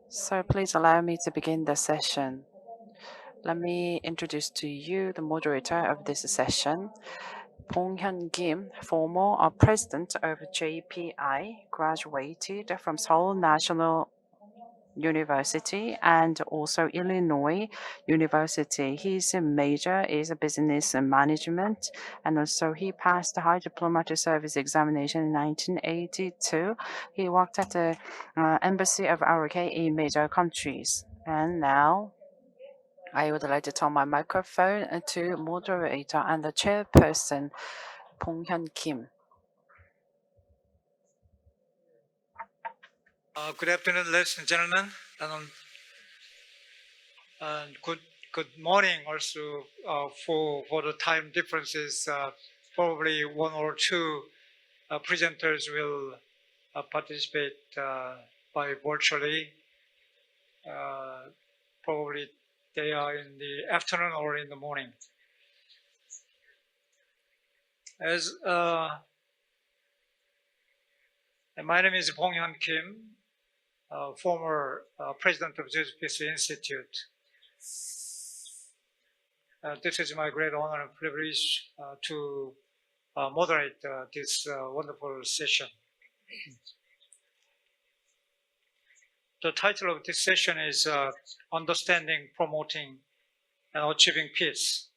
So please allow me to begin the session. Let me introduce to you the moderator of this session, Bong-hyun Kim, former president of JPI, graduated from Seoul National University and also Illinois University. His major is business management, and also he passed the high diplomatic service examination in 1982. He worked at the embassy of RK in major countries. And now I would like to turn my microphone to moderator and the chairperson, Bong-hyun Kim. Good afternoon, ladies and gentlemen, and good morning also for the time differences. Probably one or two presenters will participate by virtually. Probably they are in the afternoon or in the morning. My name is Bong-hyun Kim, former president of Jeju Peace Institute. This is my great honor and privilege to moderate this wonderful session. The title of this session is Understanding, Promoting, and Achieving Peace.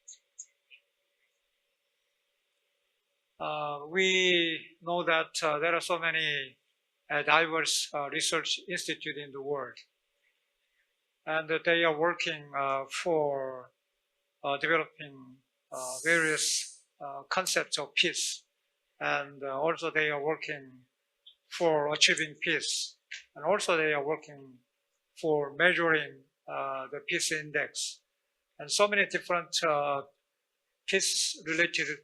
We know that there are so many diverse research institutes in the world, and they are working for developing various concepts of peace, and also they are working for achieving peace, and also they are working for measuring the peace index, and so many different peace-related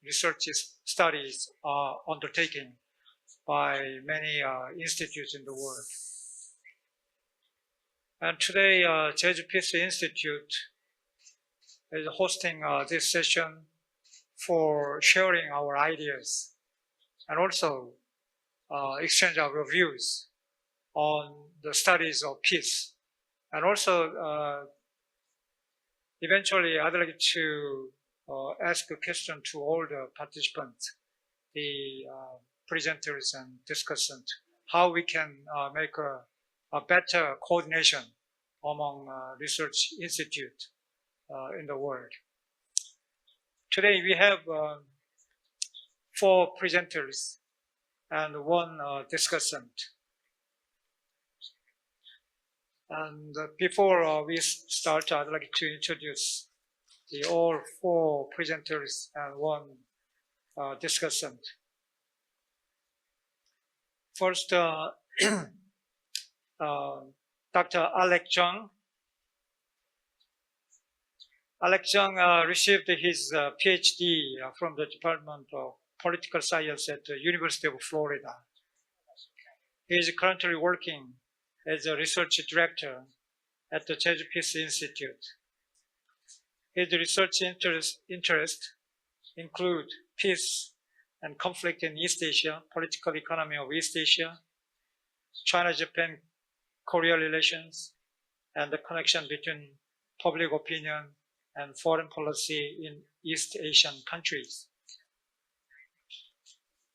research studies are undertaken by many institutes in the world. And today, Jeju Peace Institute is hosting this session for sharing our ideas and also exchange our views on the studies of peace. And also, eventually, I'd like to ask a question to all the participants, the presenters and discussants, how we can make a better coordination among research institutes in the world. Today we have 4 presenters and 1 discussant. And before we start, I'd like to introduce all 4 presenters and 1 discussant. First, Dr. Alex Jung. Alex Jung received his PhD from the Department of Political Science at the University of Florida. He is currently working as a research director at the Jeju Peace Institute. His research interests include peace and conflict in East Asia, political economy of East Asia, China-Japan-Korea relations, and the connection between public opinion and foreign policy in East Asian countries.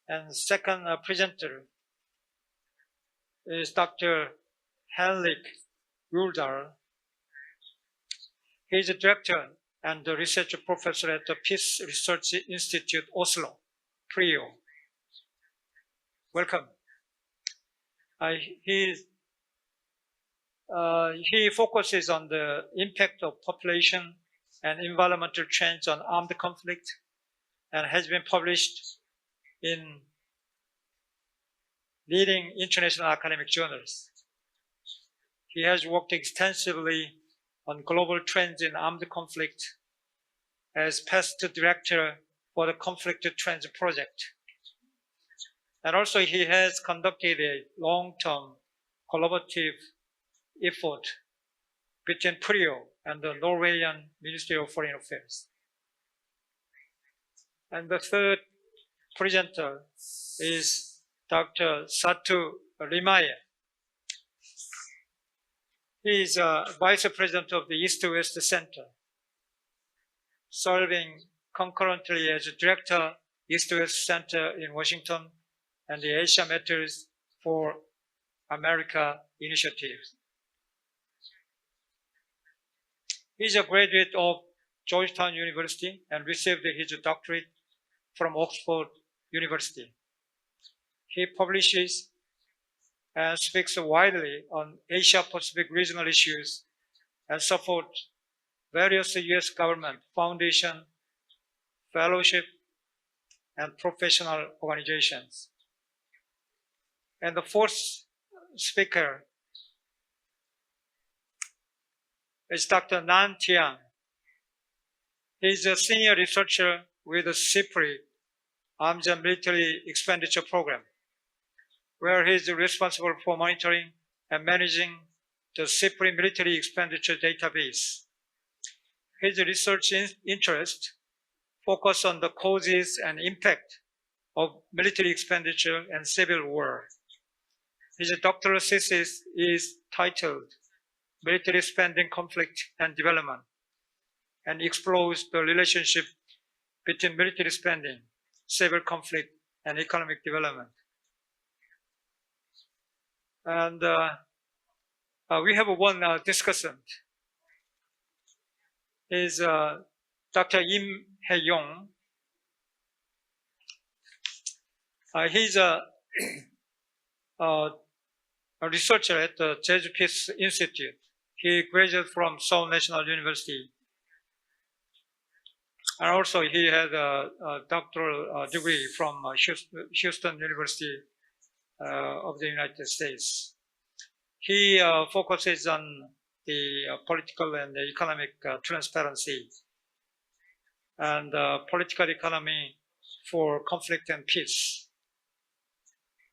And second presenter is Dr. Henrik Uldal. He is a director and a research professor at the Peace Research Institute, Oslo, PRIO. Welcome. He focuses on the impact of population and environmental change on armed conflict and has been published in leading international academic journals. He has worked extensively on global trends in armed conflict as past director for the Conflict Trends Project. And also he has conducted a long-term collaborative effort between PRIO and the Norwegian Ministry of Foreign Affairs. And the third presenter is Dr. Satu Rimaye. He is Vice President of the East-West Center, serving concurrently as Director, East-West Center in Washington and the Asia Matters for America Initiative. He is a graduate of Georgetown University and received his doctorate from Oxford University. He publishes and speaks widely on Asia-Pacific regional issues and supports various U.S. government, foundation, fellowship, and professional organizations. And the fourth speaker is Dr. Nan Tian. He is a senior researcher with the CIPRI, Arms and Military Expenditure Program, where he is responsible for monitoring and managing the CIPRI military expenditure database. His research interest focus on the causes and impact of military expenditure and civil war. His doctoral thesis is titled Military Spending, Conflict and Development, and explores the relationship between military spending, civil conflict, and economic development. And we have one discussant. Is Dr. Im Hae-yong. He's a researcher at the Jeju Peace Institute. He graduated from Seoul National University. And also he had a doctoral degree from Houston University of the United States. He focuses on the political and the economic transparency and political economy for conflict and peace,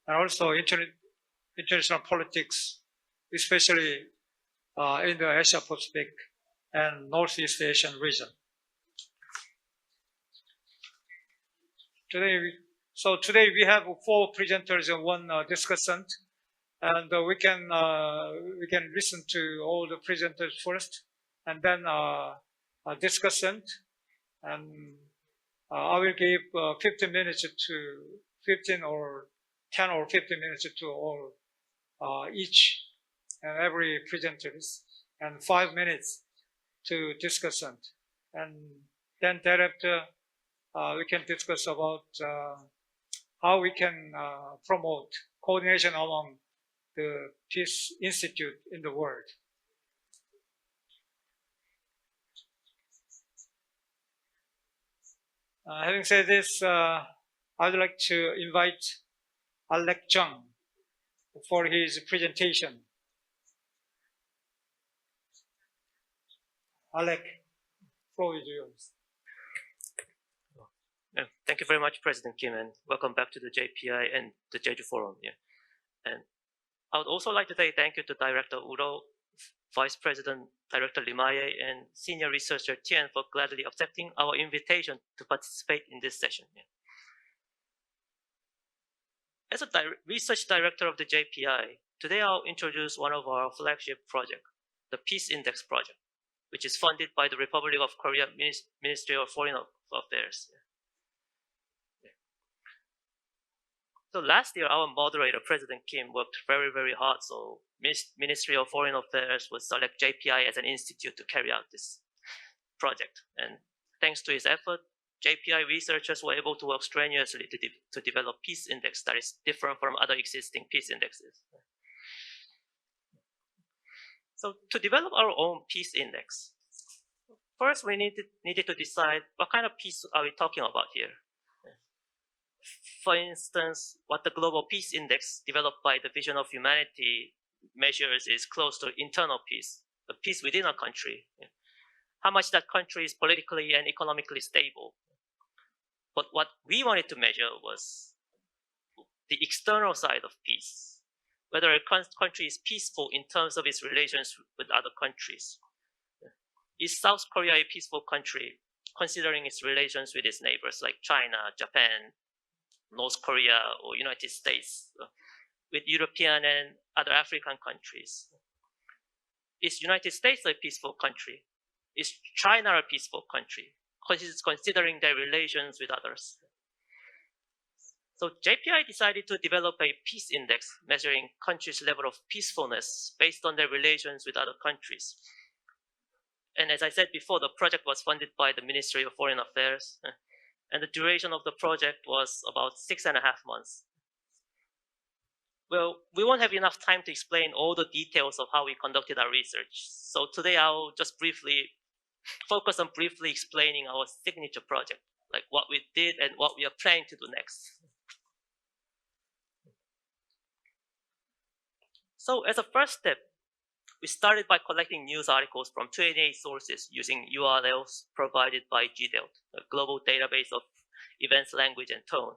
and also international politics, especially in the Asia Pacific and Northeast Asian region. Today we have 4 presenters and 1 discussant, and we can listen to all the presenters first, and then a discussant, and I will give 15 minutes to 15 or 10 or 15 minutes to all each and every presenters, and 5 minutes to discussant, and then thereafter we can discuss about how we can promote coordination among the Peace Institute in the world. Having said this, I'd like to invite Alex Chung for his presentation. Alex, floor is yours. Thank you very much, President Kim, and welcome back to the JPI and the Jejuporam. Yeah. And I would also like to say thank you to Director Odell, Vice President Director Limaye, and Senior Researcher Tian for gladly accepting our invitation to participate in this session. Yeah. As a research director of the JPI, today I'll introduce one of our flagship projects, the Peace Index Project, which is funded by the Republic of Korea Ministry of Foreign Affairs. Yeah. So last year, our moderator, President Kim, worked very, very hard. So Ministry of Foreign Affairs would select JPI as an institute to carry out this project. And thanks to his effort, JPI researchers were able to work strenuously to develop peace index that is different from other existing peace indexes. So to develop our own peace index, first we needed to decide what kind of peace are we talking about here. For instance, what the Global Peace Index developed by the Vision of Humanity measures is close to internal peace, the peace within a country. How much that country is politically and economically stable. But what we wanted to measure was the external side of peace, whether a country is peaceful in terms of its relations with other countries. Is South Korea a peaceful country, considering its relations with its neighbors like China, Japan, North Korea, or United States, with European and other African countries? is United States a peaceful country? Is China a peaceful country? Considering their relations with others. So JPI decided to develop a peace index measuring countries' level of peacefulness based on their relations with other countries. And as I said before, the project was funded by the Ministry of Foreign Affairs, and the duration of the project was about 6.5 months. Well, we won't have enough time to explain all the details of how we conducted our research. So today I'll just briefly focus on briefly explaining our signature project, like what we did and what we are planning to do next. So as a first step, we started by collecting news articles from 28 sources using URLs provided by GDELT, a global database of events, language, and tone.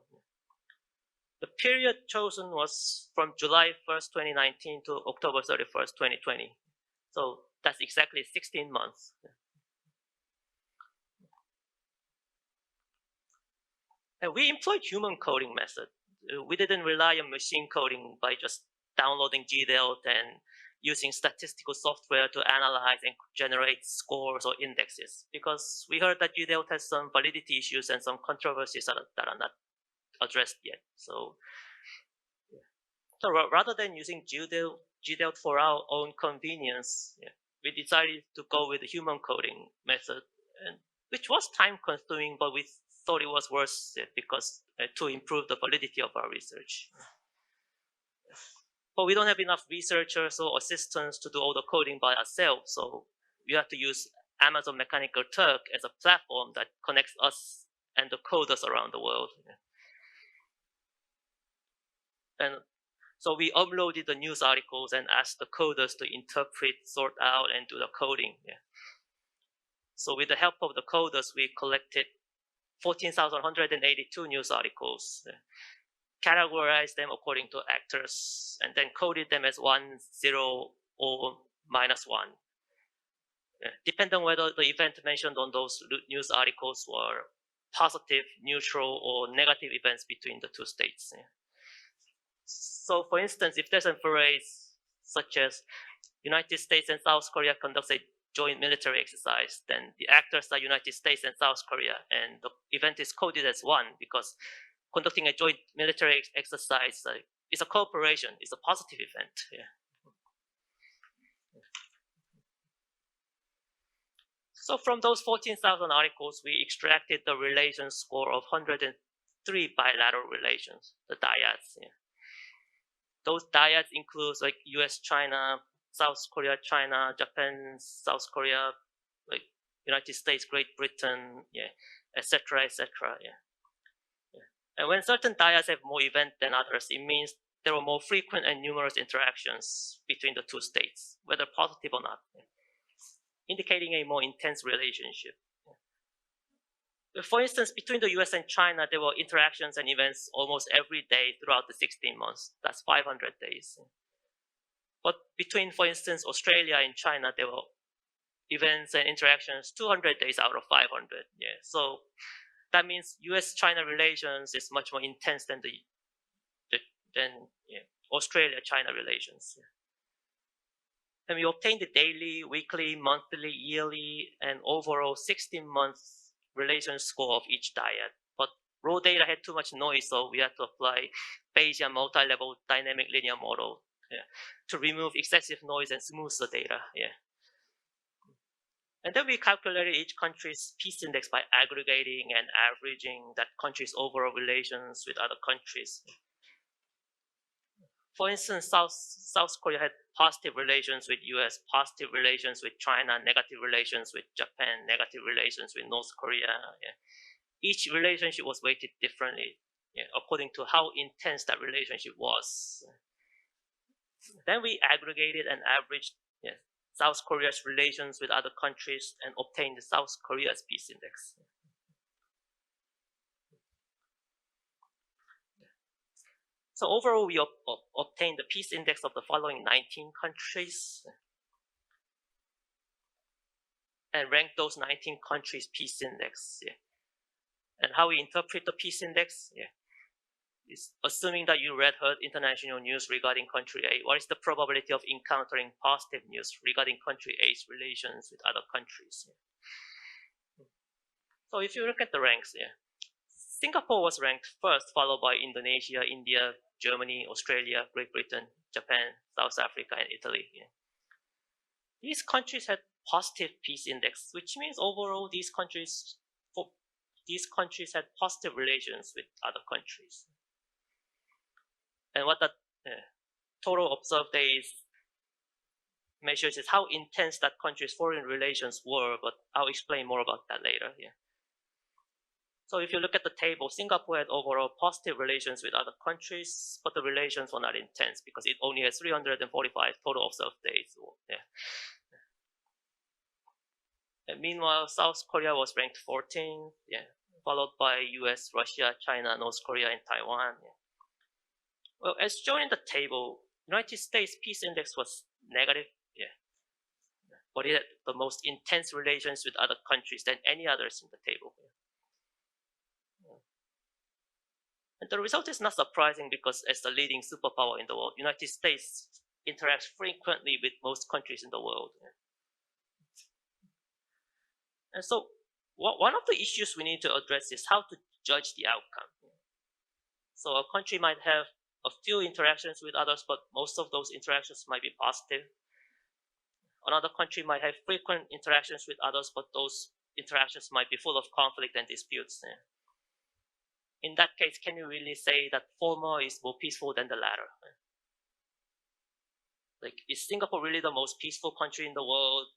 The period chosen was from July 1st, 2019 to October 31st, 2020. So that's exactly 16 months. And we employed human coding method. We didn't rely on machine coding by just downloading GDELT and using statistical software to analyze and generate scores or indexes, because we heard that GDELT has some validity issues and some controversies that are not addressed yet. So rather than using GDELT for our own convenience, we decided to go with the human coding method, and which was time consuming, but we thought it was worth it because to improve the validity of our research. But we don't have enough researchers or assistants to do all the coding by ourselves, so we have to use Amazon Mechanical Turk as a platform that connects us and the coders around the world. And so we uploaded the news articles and asked the coders to interpret, sort out, and do the coding. So with the help of the coders, we collected 14,182 news articles, categorized them according to actors, and then coded them as 1, 0, or -1. Depending on whether the event mentioned on those news articles were positive, neutral, or negative events between the two states. So for instance, if there's a phrase such as United States and South Korea conducts a joint military exercise, then the actors are United States and South Korea, and the event is coded as 1 because conducting a joint military exercise is a cooperation, it's a positive event. So from those 14,000 articles, we extracted the relation score of 103 bilateral relations, the dyads. Those dyads include like US, China, South Korea, China, Japan, South Korea, like United States, Great Britain, etc., etc. And when certain dyads have more events than others, it means there were more frequent and numerous interactions between the two states, whether positive or not, indicating a more intense relationship. For instance, between the US and China, there were interactions and events almost every day throughout the 16 months. That's 500 days. But between, for instance, Australia and China, there were events and interactions 200 days out of 500. So that means US-China relations is much more intense than Australia-China relations. And we obtained the daily, weekly, monthly, yearly, and overall 16-month relation score of each dyad. But raw data had too much noise, so we had to apply Bayesian multi-level dynamic linear model to remove excessive noise and smooth the data. And then we calculated each country's peace index by aggregating and averaging that country's overall relations with other countries. For instance, South Korea had positive relations with US, positive relations with China, negative relations with Japan, negative relations with North Korea. Each relationship was weighted differently according to how intense that relationship was. Then we aggregated and averaged South Korea's relations with other countries and obtained the South Korea's peace index. So overall, we obtained the peace index of the following 19 countries and ranked those 19 countries' peace index. And how we interpret the peace index is assuming that you heard international news regarding country A, what is the probability of encountering positive news regarding country A's relations with other countries? So if you look at the ranks, Singapore was ranked first, followed by Indonesia, India, Germany, Australia, Great Britain, Japan, South Africa, and Italy. These countries had positive peace index, which means overall these countries had positive relations with other countries. And what that total observed days measures is how intense that country's foreign relations were, but I'll explain more about that later. So if you look at the table, Singapore had overall positive relations with other countries, but the relations were not intense because it only has 345 total observed days. And meanwhile, South Korea was ranked 14th, followed by US, Russia, China, North Korea, and Taiwan. Well, as shown in the table, United States Peace Index was negative, but it had the most intense relations with other countries than any others in the table. And the result is not surprising because as the leading superpower in the world, United States interacts frequently with most countries in the world. And so one of the issues we need to address is how to judge the outcome. So a country might have a few interactions with others, but most of those interactions might be positive. Another country might have frequent interactions with others, but those interactions might be full of conflict and disputes. In that case, can you really say that former is more peaceful than the latter? Like, is Singapore really the most peaceful country in the world?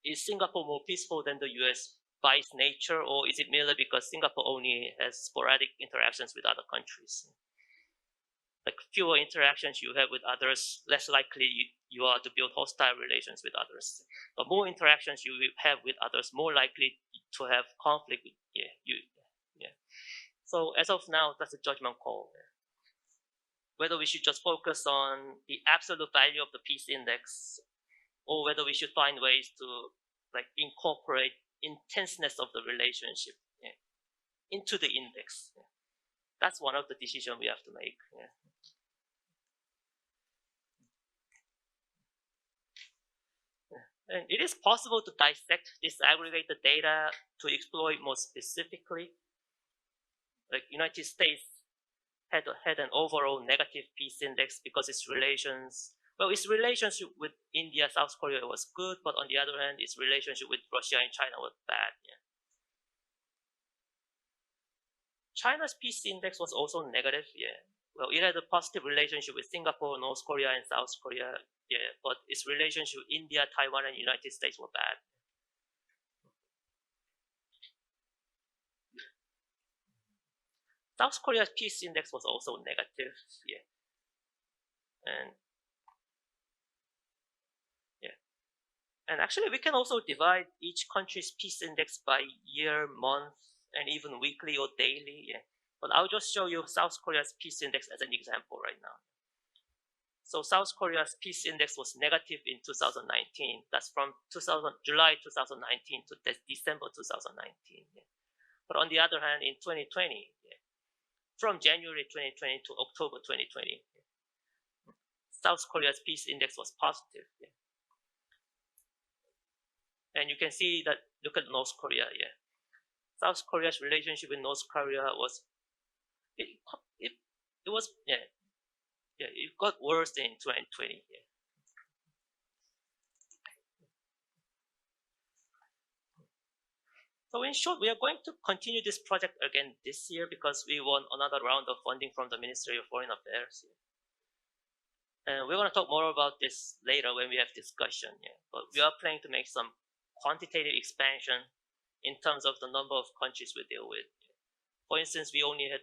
Is Singapore more peaceful than the US by its nature, or is it merely because Singapore only has sporadic interactions with other countries? Like, fewer interactions you have with others, less likely you are to build hostile relations with others. But more interactions you have with others, more likely to have conflict with you. So as of now, that's a judgment call. Whether we should just focus on the absolute value of the peace index, or whether we should find ways to incorporate intenseness of the relationship into the index. That's one of the decisions we have to make. And it is possible to dissect, disaggregate the data to exploit more specifically. Like, United States had an overall negative peace index because its relationship with India, South Korea was good, but on the other hand, its relationship with Russia and China was bad. China's peace index was also negative. Well, it had a positive relationship with Singapore, North Korea, and South Korea. But its relationship with India, Taiwan, and United States were bad. South Korea's peace index was also negative. And actually, we can also divide each country's peace index by year, month, and even weekly or daily. But I'll just show you South Korea's peace index as an example right now. So South Korea's peace index was negative in 2019. That's from July 2019 to December 2019. But on the other hand, in 2020, from January 2020 to October 2020, South Korea's peace index was positive. And you can see that, look at North Korea. South Korea's relationship with North Korea was, it got worse in 2020. So in short, we are going to continue this project again this year because we want another round of funding from the Ministry of Foreign Affairs. And we're going to talk more about this later when we have discussion. But we are planning to make some quantitative expansion in terms of the number of countries we deal with. For instance, we only had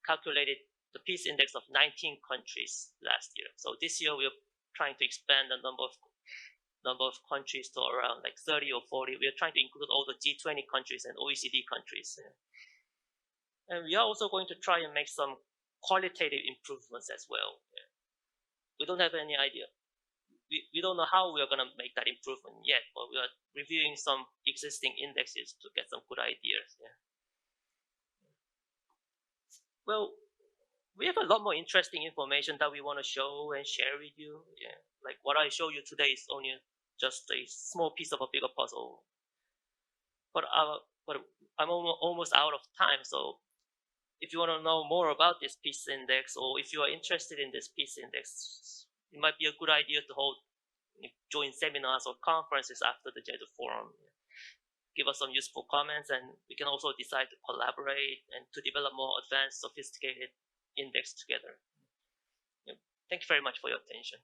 calculated the peace index of 19 countries last year. So this year we're trying to expand the number of countries to around 30 or 40. We are trying to include all the G20 countries and OECD countries. And we are also going to try and make some qualitative improvements as well. We don't have any idea. We don't know how we are going to make that improvement yet, but we are reviewing some existing indexes to get some good ideas. Well, we have a lot more interesting information that we want to show and share with you. Yeah, like what I show you today is only just a small piece of a bigger puzzle. But I'm almost out of time. So if you want to know more about this peace index, or if you are interested in this peace index, it might be a good idea to join seminars or conferences after the Jejuporum. Give us some useful comments, and we can also decide to collaborate and to develop more advanced, sophisticated index together. Thank you very much for your attention.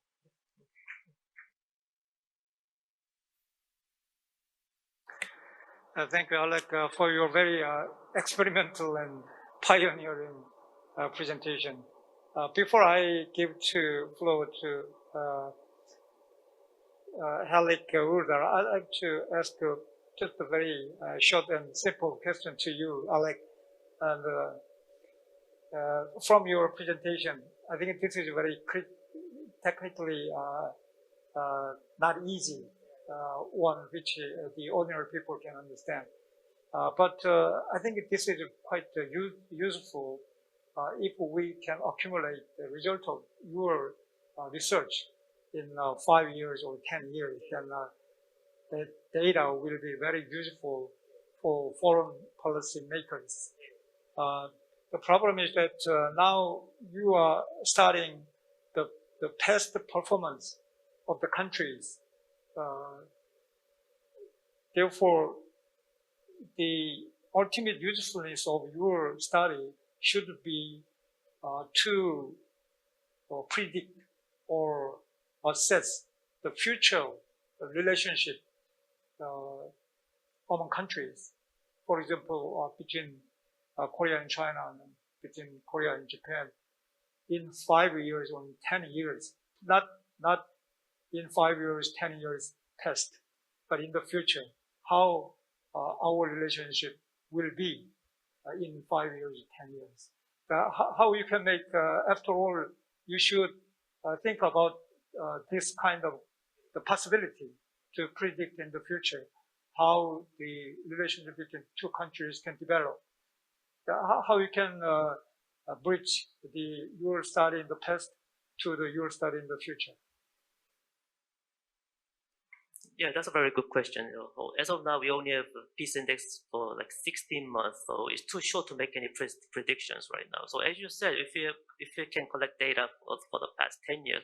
Thank you, Alex, for your very experimental and pioneering presentation. Before I give the floor to Alex Alexandra, I'd like to ask just a very short and simple question to you, Alex. And from your presentation, I think this is very technically not easy one which the ordinary people can understand. But I think this is quite useful if we can accumulate the result of your research in 5 years or 10 years, then the data will be very useful for foreign policy makers. The problem is that now you are studying the past performance of the countries. Therefore, the ultimate usefulness of your study should be to predict or assess the future relationship among countries. For example, between Korea and China, and between Korea and Japan, in 5 years or 10 years, not in 5 years, 10 years past, but in the future, how our relationship will be in 5 years, 10 years. How you can make, after all, you should think about this kind of the possibility to predict in the future how the relationship between two countries can develop. How you can bridge your study in the past to your study in the future. Yeah, that's a very good question. As of now, we only have a peace index for like 16 months, so it's too short to make any predictions right now. So as you said, if you can collect data for the past 10 years,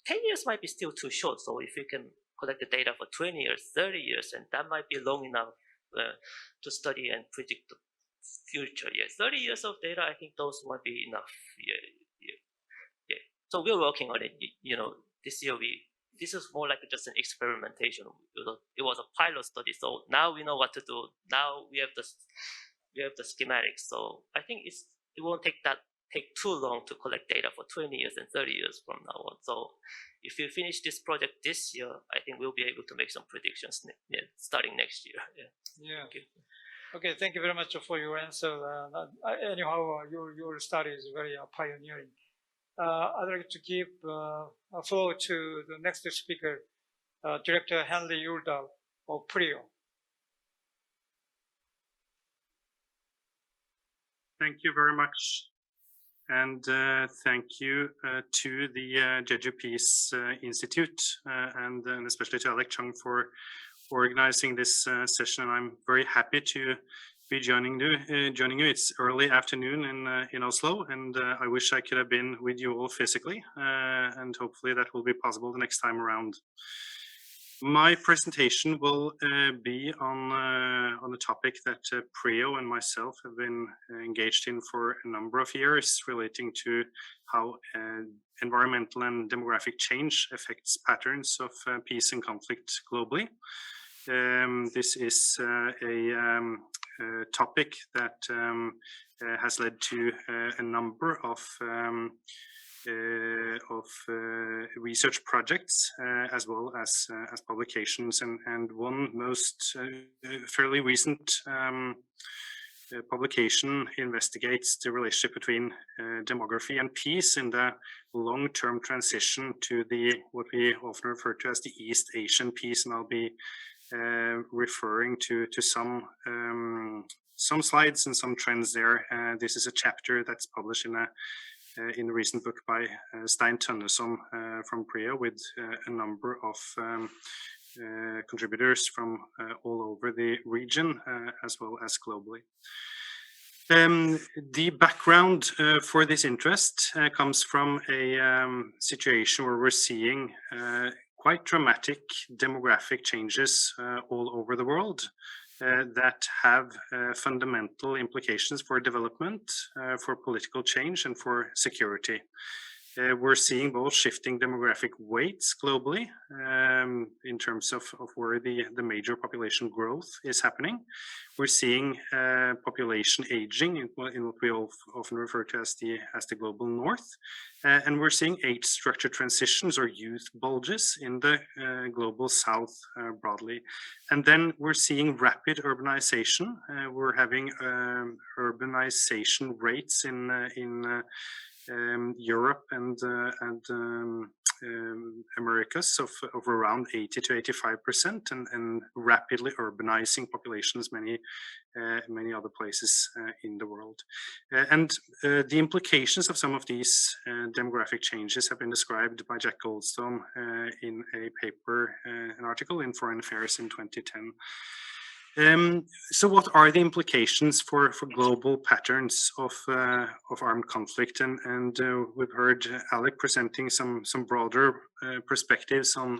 10 years might be still too short. So if you can collect the data for 20 years, 30 years, and that might be long enough to study and predict the future. Yeah, 30 years of data, I think those might be enough. Yeah. So we're working on it. This year this is more like just an experimentation. It was a pilot study, so now we know what to do. Now we have the schematics. So I think it won't take too long to collect data for 20 years and 30 years from now on. So if you finish this project this year, I think we'll be able to make some predictions starting next year. Yeah. Okay, thank you very much for your answer. Anyhow, your study is very pioneering. I'd like to give a floor to the next speaker, Director Henry Odell of PRIO. Thank you very much. And thank you to the Jeju Peace Institute and especially to Alex Chung for organizing this session. I'm very happy to be joining you. It's early afternoon in Oslo, and I wish I could have been with you all physically, and hopefully that will be possible the next time around. My presentation will be on a topic that PRIO and myself have been engaged in for a number of years, relating to how environmental and demographic change affects patterns of peace and conflict globally. This is a topic that has led to a number of research projects as well as publications, and one most fairly recent publication investigates the relationship between demography and peace in the long-term transition to what we often refer to as the East Asian peace, and I'll be referring to some slides and some trends there. This is a chapter that's published in a recent book by Stein Tønneson from PRIA, with a number of contributors from all over the region as well as globally. The background for this interest comes from a situation where we're seeing quite dramatic demographic changes all over the world that have fundamental implications for development, for political change, and for security. We're seeing both shifting demographic weights globally in terms of where the major population growth is happening. We're seeing population aging in what we often refer to as the global north. And we're seeing age structure transitions or youth bulges in the global south broadly. And then we're seeing rapid urbanization. We're having urbanization rates in Europe and Americas of around 80 to 85%, and rapidly urbanizing populations many other places in the world. And the implications of some of these demographic changes have been described by Jack Goldstone in a paper, an article in Foreign Affairs in 2010. So what are the implications for global patterns of armed conflict? And we've heard Alec presenting some broader perspectives on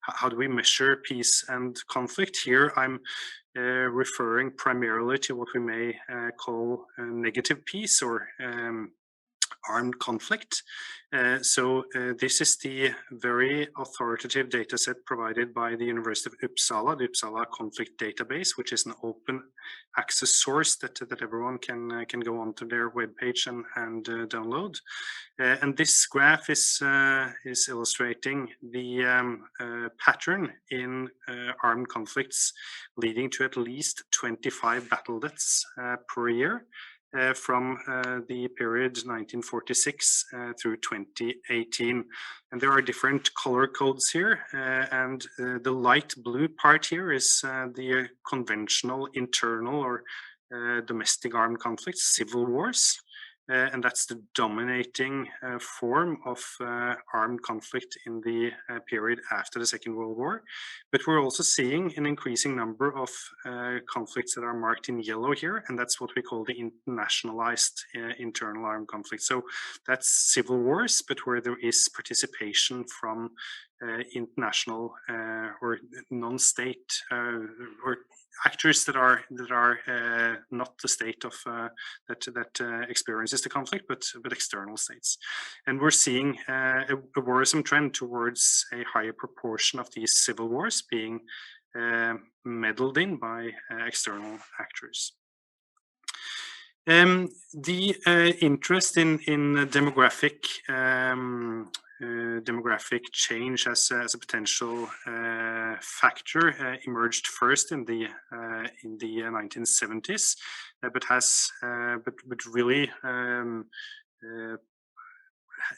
how do we measure peace and conflict. Here I'm referring primarily to what we may call negative peace or armed conflict. So this is the very authoritative data set provided by the University of Uppsala, the Uppsala Conflict Database, which is an open access source that everyone can go onto their webpage and download. And this graph is illustrating the pattern in armed conflicts leading to at least 25 battle deaths per year. From the period 1946 through 2018. And there are different color codes here. And the light blue part here is the conventional internal or domestic armed conflicts, civil wars. And that's the dominating form of armed conflict in the period after the Second World War. But we're also seeing an increasing number of conflicts that are marked in yellow here, and that's what we call the internationalized internal armed conflict. So that's civil wars, but where there is participation from international or non-state or actors that are not the state of that experiences the conflict, but external states. And we're seeing a worrisome trend towards a higher proportion of these civil wars being meddled in by external actors. The interest in demographic change as a potential factor emerged first in the 1970s, but really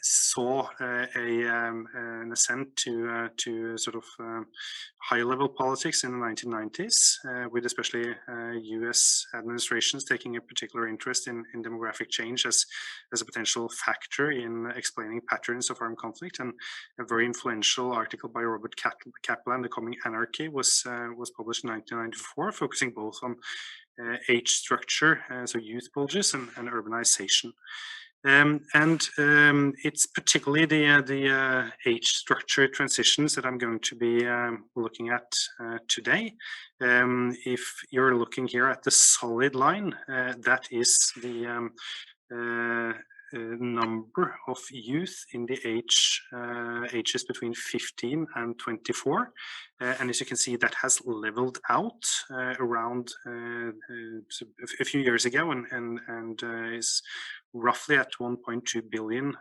saw an ascent to sort of high-level politics in the 1990s, with especially U.S. administrations taking a particular interest in demographic change as a potential factor in explaining patterns of armed conflict. And a very influential article by Robert Kaplan, The Coming Anarchy, was published in 1994, focusing both on age structure, so youth bulges, and urbanization. It's particularly the age structure transitions that I'm going to be looking at today. If you're looking here at the solid line, that is the number of youth in the ages between 15 and 24. And as you can see, that has leveled out around a few years ago and is roughly at 1.2 billion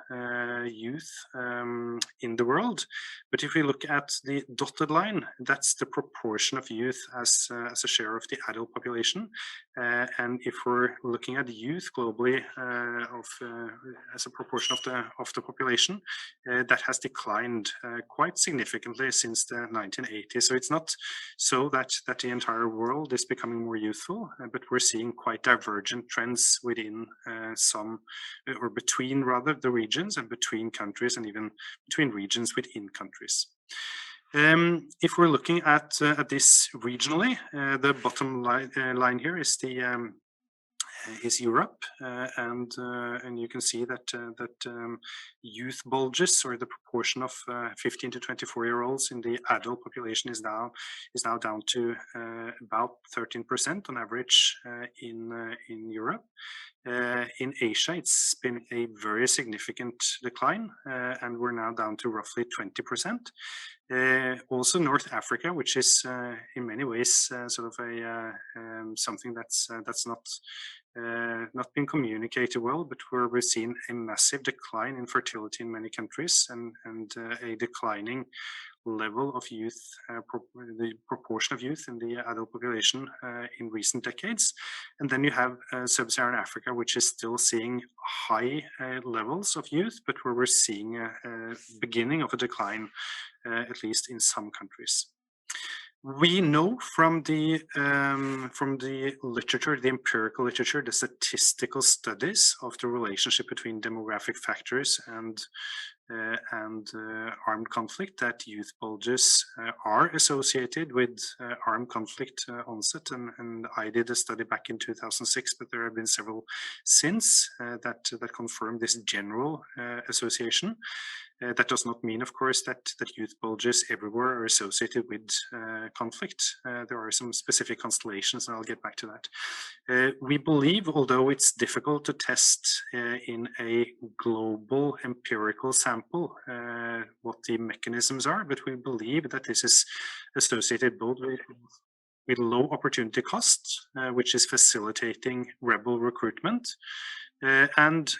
youth in the world. But if we look at the dotted line, that's the proportion of youth as a share of the adult population. And if we're looking at youth globally as a proportion of the population, that has declined quite significantly since the 1980s. 1980. So it's not so that the entire world is becoming more youthful, but we're seeing quite divergent trends within some, or between rather, the regions, and between countries, and even between regions within countries. If we're looking at this regionally, the bottom line here is the is Europe, and you can see that youth bulges, or the proportion of 15 to 24-year-olds in the adult population, is now down to about 13% on average in Europe. In Asia, it's been a very significant decline, and we're now down to roughly 20%. Also North Africa, which is in many ways sort of a something that's not been communicated well, but where we've seen a massive decline in fertility in many countries, and a declining level of youth, the proportion of youth in the adult population in recent decades. And then you have Sub-Saharan Africa, which is still seeing high levels of youth, but where we're seeing a beginning of a decline, at least in some countries. We know from the literature, the empirical literature, the statistical studies of the relationship between demographic factors and armed conflict, that youth bulges are associated with armed conflict onset. And I did a study back in 2006, but there have been several since that confirm this general association. That does not mean, of course, that youth bulges everywhere are associated with conflict. There are some specific constellations, and I'll get back to that. We believe, although it's difficult to test in a global empirical sample what the mechanisms are, but we believe that this is associated both with low opportunity costs, which is facilitating rebel recruitment, and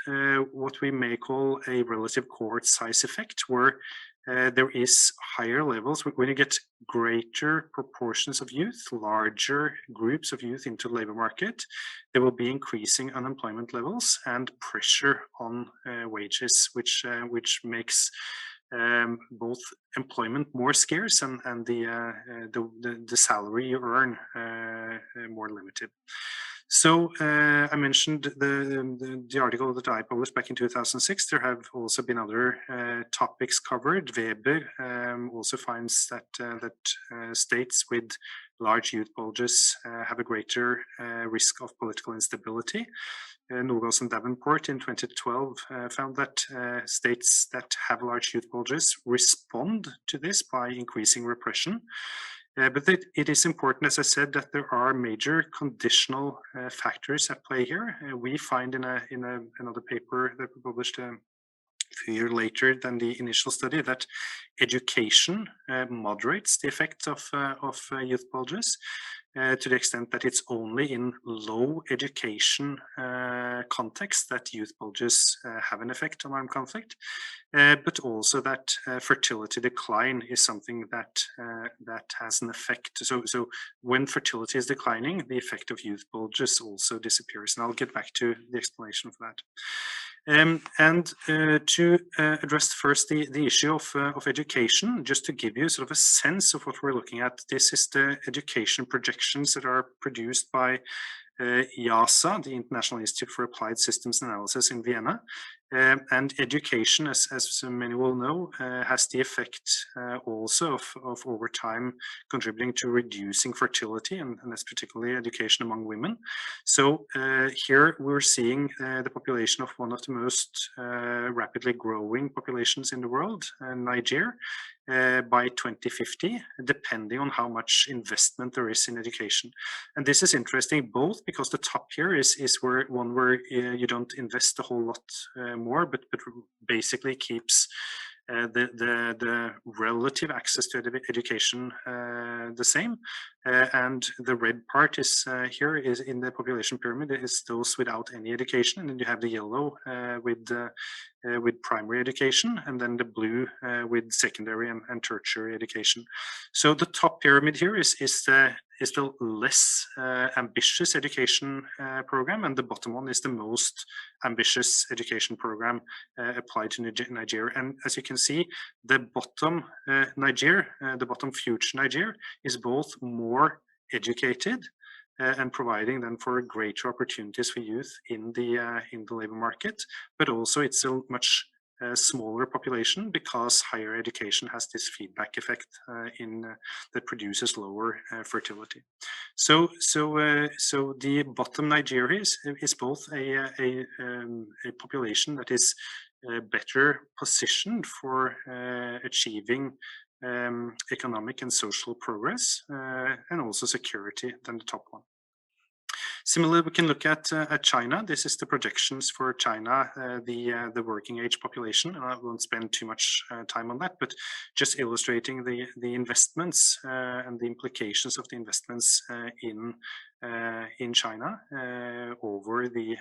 what we may call a relative cohort size effect, where there is higher levels. When you get greater proportions of youth, larger groups of youth into the labor market, there will be increasing unemployment levels and pressure on wages, which makes both employment more scarce and the salary you earn more limited. So I mentioned the article that I published back in 2006. There have also been other topics covered. Weber also finds that states with large youth bulges have a greater risk of political instability. Norgås and Davenport in 2012 found that states that have large youth bulges respond to this by increasing repression. But it is important, as I said, that there are major conditional factors at play here. We find in another paper that we published a few years later than the initial study that education moderates the effect of youth bulges to the extent that it's only in low education context that youth bulges have an effect on armed conflict, but also that fertility decline is something that has an effect. So when fertility is declining, the effect of youth bulges also disappears, and I'll get back to the explanation of that. And to address first the issue of education, just to give you sort of a sense of what we're looking at, this is the education projections that are produced by IASA, the International Institute for Applied Systems Analysis in Vienna. And education, as many will know, has the effect also of over time contributing to reducing fertility, and that's particularly education among women. So here we're seeing the population of one of the most rapidly growing populations in the world, Niger, by 2050, depending on how much investment there is in education. And this is interesting both because the top here is where you don't invest a whole lot more, but basically keeps the relative access to education the same. And the red part is here is in the population pyramid is those without any education, and then you have the yellow with primary education, and then the blue with secondary and tertiary education. So the top pyramid here is the is the less ambitious education program, and the bottom one is the most ambitious education program applied to Nigeria. And as you can see, the bottom the bottom future Nigeria is both more educated and providing then for greater opportunities for youth in the labor market, but also it's a much smaller population because higher education has this feedback effect that produces lower fertility. So the bottom Nigeria is both a population that is better positioned for achieving economic and social progress and also security than the top one. Similarly, we can look at China. This is the projections for China, the working age population. And I won't spend too much time on that, but just illustrating the investments and the implications of the investments in China over the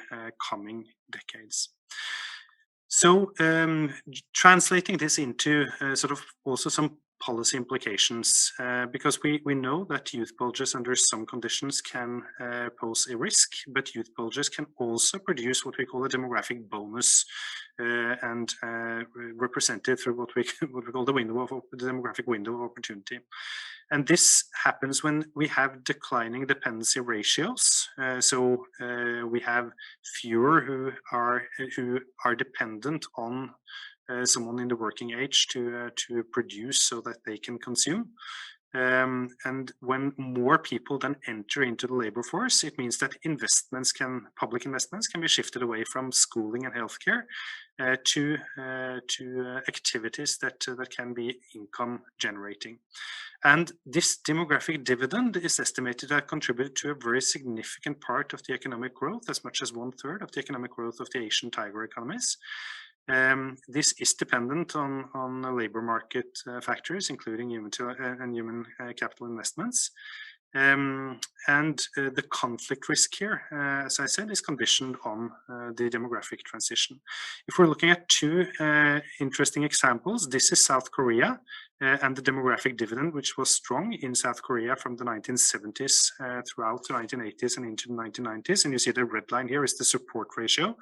coming decades. So translating this into sort of also some policy implications, because we know that youth bulges under some conditions can pose a risk, but youth bulges can also produce what we call a demographic bonus, and represented through what we call the demographic window of opportunity. And this happens when we have declining dependency ratios. So we have fewer who are dependent on someone in the working age to produce so that they can consume. And when more people then enter into the labor force, it means that public investments can be shifted away from schooling and healthcare to activities that can be income generating. And this demographic dividend is estimated to have contributed to a very significant part of the economic growth, as much as 1/3 of the economic growth of the Asian tiger economies. This is dependent on labor market factors, including human capital investments. And the conflict risk here, as I said, is conditioned on the demographic transition. If we're looking at two interesting examples, this is South Korea and the demographic dividend, which was strong in South Korea from the 1970s throughout the 1980s and into the 1990s. And you see the red line here is the support ratio.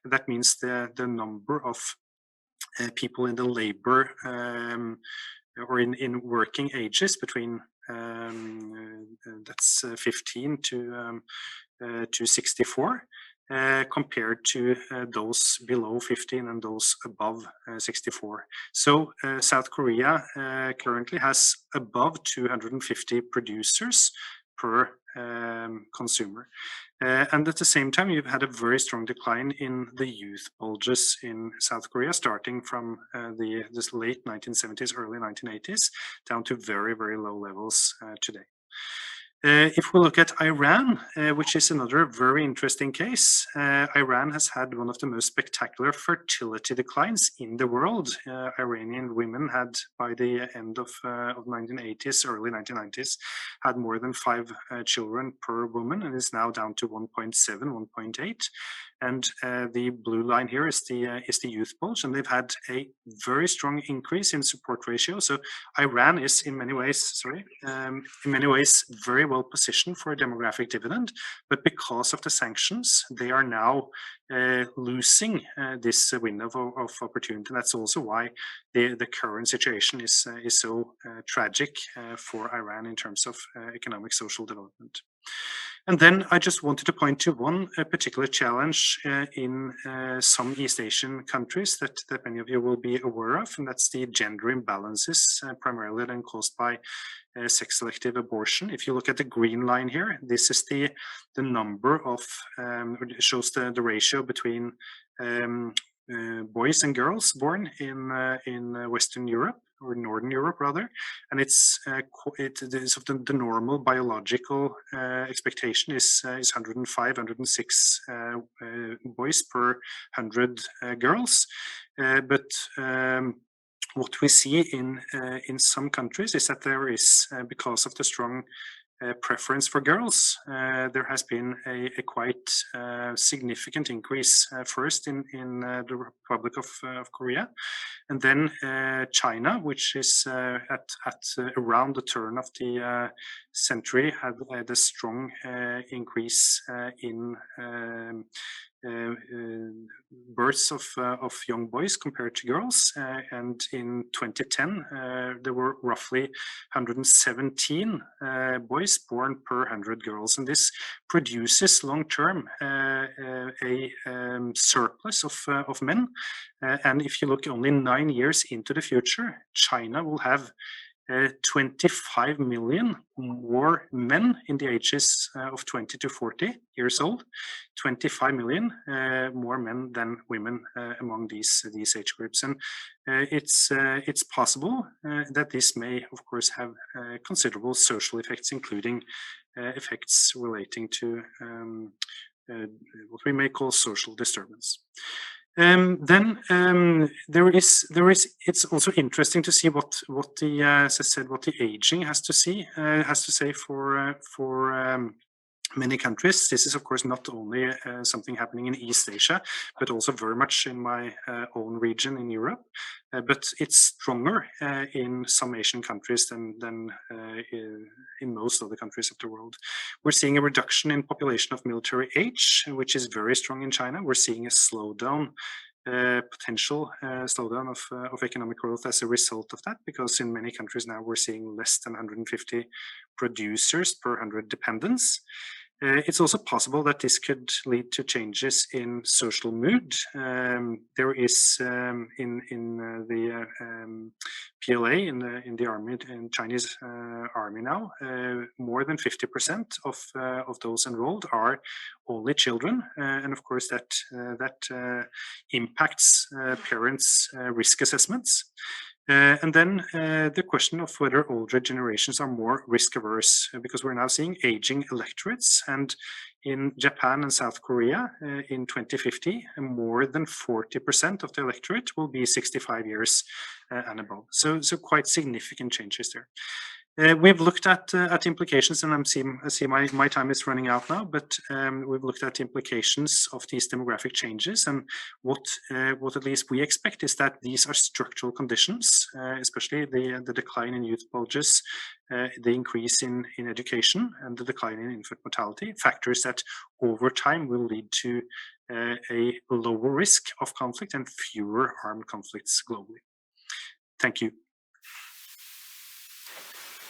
That means the number of people in the labor or in working ages between that's 15 to 64, compared to those below 15 and those above 64. So South Korea currently has above 250 producers per consumer. And at the same time, you've had a very strong decline in the youth bulges in South Korea, starting from this late 1970s, early 1980s, down to very, very low levels today. If we look at Iran, which is another very interesting case, Iran has had one of the most spectacular fertility declines in the world. Iranian women had, by the end of 1980s, early 1990s, had more than 5 children per woman, and is now down to 1.7, 1.8. And the blue line here is the youth bulge, and they've had a very strong increase in support ratio. So Iran is in many ways very well positioned for a demographic dividend, but because of the sanctions, they are now losing this window of opportunity. And that's also why the current situation is so tragic for Iran in terms of economic social development. And then I just wanted to point to one particular challenge in some East Asian countries that many of you will be aware of, and that's the gender imbalances, primarily then caused by sex-selective abortion. If you look at the green line here, this is the number of, shows the ratio between boys and girls born in Western Europe, or Northern Europe rather, and it's the normal biological expectation is 105, 106 boys per 100 girls, but what we see in some countries is that there is, because of the strong preference for girls. There has been a quite significant increase, first in the Republic of Korea, and then China, which is at around the turn of the century, had a strong increase in births of young boys compared to girls, and in 2010 there were roughly 117 boys born per 100 girls, and this produces long-term a surplus of men. And if you look only 9 years into the future, China will have 25 million more men in the ages of 20 to 40 years old, 25 million more men than women among these age groups. And it's possible that this may, of course, have considerable social effects, including effects relating to what we may call social disturbance. Then there is it's also interesting to see what the as I said, what the aging has to say for many countries. This is of course not only something happening in East Asia, but also very much in my own region in Europe. But it's stronger in some Asian countries than in most other countries of the world. We're seeing a reduction in population of military age, which is very strong in China. We're seeing a slowdown, potential slowdown of economic growth as a result of that, because in many countries now we're seeing less than 150 producers per 100 dependents. It's also possible that this could lead to changes in social mood. There is in the PLA, in the army, in Chinese army now, more than 50% of those enrolled are only children, and of course that impacts parents' risk assessments. And then the question of whether older generations are more risk averse, because we're now seeing aging electorates, and in Japan and South Korea in 2050, more than 40% of the electorate will be 65 years and above. So quite significant changes there. We've looked at implications, and I see my time is running out now, but we've looked at implications of these demographic changes, and what at least we expect is that these are structural conditions, especially the decline in youth bulges, the increase in education, and the decline in infant mortality, factors that over time will lead to a lower risk of conflict and fewer armed conflicts globally. Thank you.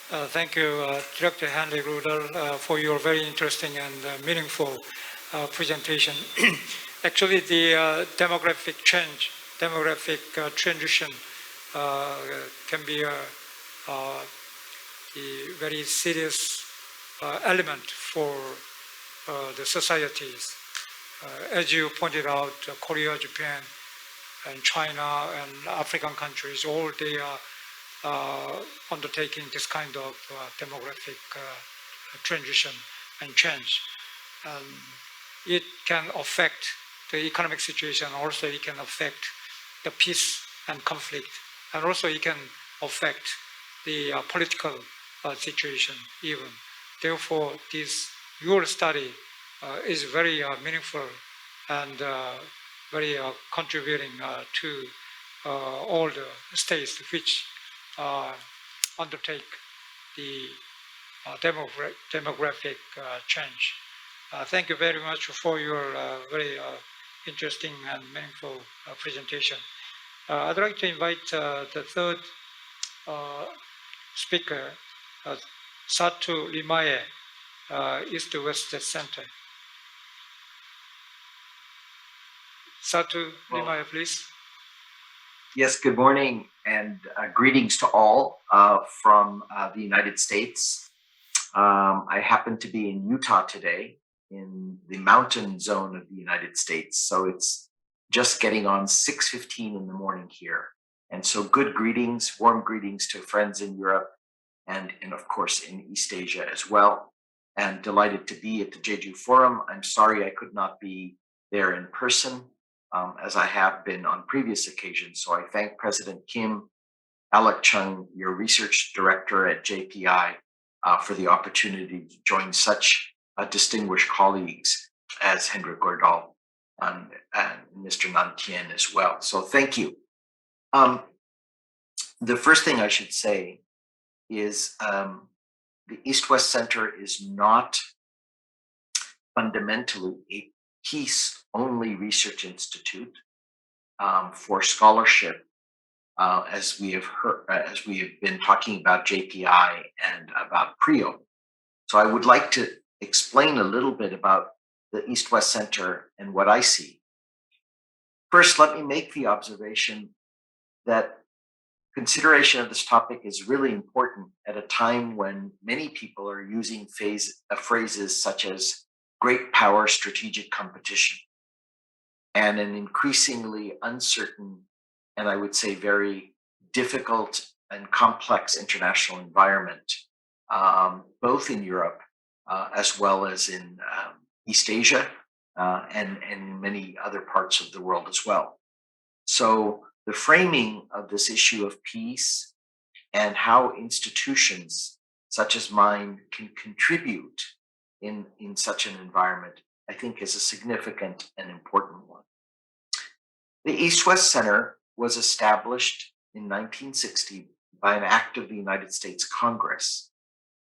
Thank you, Director Henry Rudel, for your very interesting and meaningful presentation. Actually, the demographic transition can be a very serious element for the societies. As you pointed out, Korea, Japan, and China, and African countries, all they are undertaking this kind of demographic transition and change. It can affect the economic situation, also it can affect the peace and conflict, and also it can affect the political situation even. Therefore, your study is very meaningful and very contributing to all the states which undertake the demographic change. Thank you very much for your very interesting and meaningful presentation. I'd like to invite the third speaker, Satu Limaye, East West Center. Satu Limaye, please. Yes, good morning and greetings to all from the United States. I happen to be in Utah today, in the mountain zone of the United States. So it's just getting on 6:15 in the morning here. And so good greetings, warm greetings to friends in Europe and of course in East Asia as well. And delighted to be at the Jeju Forum. I'm sorry I could not be there in person, as I have been on previous occasions. So I thank President Kim, Alex Chung, your research director at JPI, for the opportunity to join such distinguished colleagues as Hendrik Odell and Mr. Nan Tian as well. So thank you. The first thing I should say is the East-West Center is not fundamentally a peace-only research institute for scholarship, as we have heard, as we have been talking about JPI and about PRIO. So I would like to explain a little bit about the East-West Center and what I see. First, let me make the observation that consideration of this topic is really important at a time when many people are using phrases such as great power strategic competition and an increasingly uncertain and I would say very difficult and complex international environment, both in Europe as well as in East Asia and many other parts of the world as well. So the framing of this issue of peace and how institutions such as mine can contribute in such an environment, I think is a significant and important one. The East-West Center was established in 1960 by an act of the United States Congress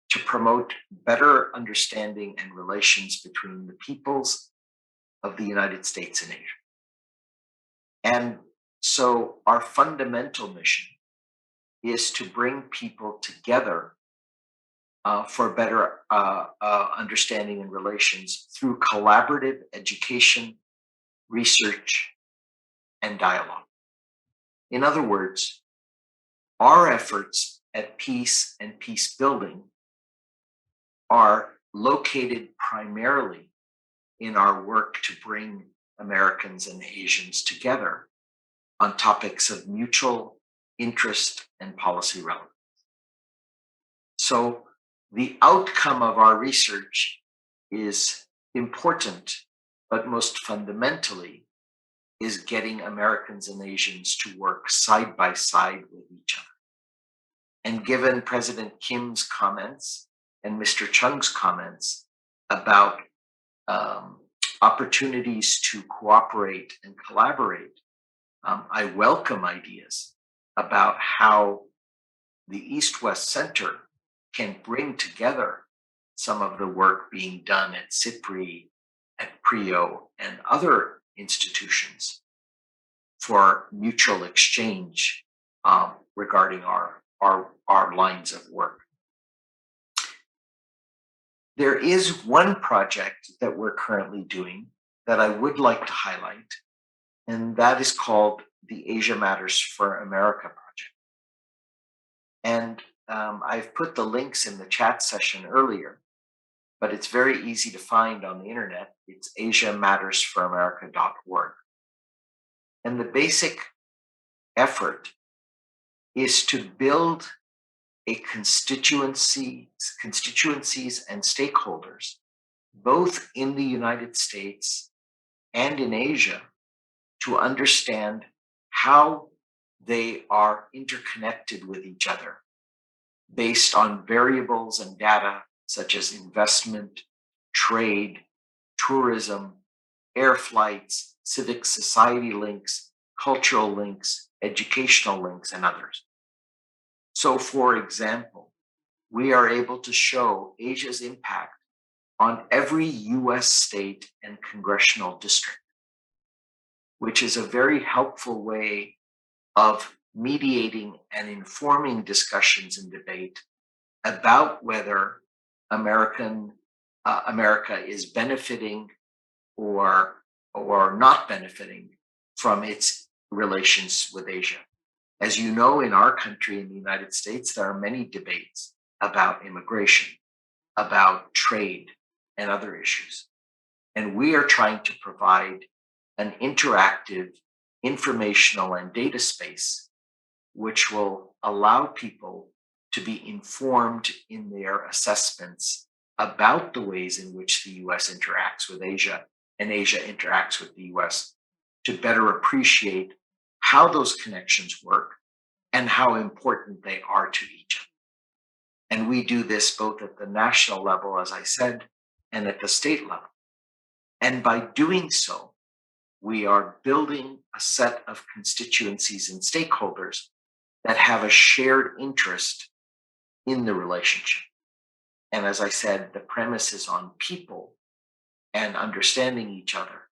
to promote better understanding and relations between the peoples of the United States and Asia. And so our fundamental mission is to bring people together for better understanding and relations through collaborative education, research, and dialogue. In other words, our efforts at peace and peace building are located primarily in our work to bring Americans and Asians together on topics of mutual interest and policy relevance. So the outcome of our research is important, but most fundamentally is getting Americans and Asians to work side by side with each other. And given President Kim's comments and Mr. Chung's comments about opportunities to cooperate and collaborate, I welcome ideas about how the East-West Center can bring together some of the work being done at CIPRI, at PRIO, and other institutions for mutual exchange regarding our lines of work. There is one project that we're currently doing that I would like to highlight, and that is called the Asia Matters for America project. And I've put the links in the chat session earlier, but it's very easy to find on the internet. It's asiamattersforamerica.org. And the basic effort is to build a constituencies and stakeholders, both in the United States and in Asia, to understand how they are interconnected with each other based on variables and data such as investment, trade, tourism, air flights, civic society links, cultural links, educational links, and others. So, for example, we are able to show Asia's impact on every US state and congressional district, which is a very helpful way of mediating and informing discussions and debate about whether America is benefiting or not benefiting from its relations with Asia. As you know, in our country, in the United States, there are many debates about immigration, about trade, and other issues. And we are trying to provide an interactive, informational, and data space which will allow people to be informed in their assessments about the ways in which the US interacts with Asia and Asia interacts with the US, to better appreciate how those connections work and how important they are to each other. And we do this both at the national level, as I said, and at the state level. And by doing so, we are building a set of constituencies and stakeholders that have a shared interest in the relationship. And as I said, the premise is on people and understanding each other,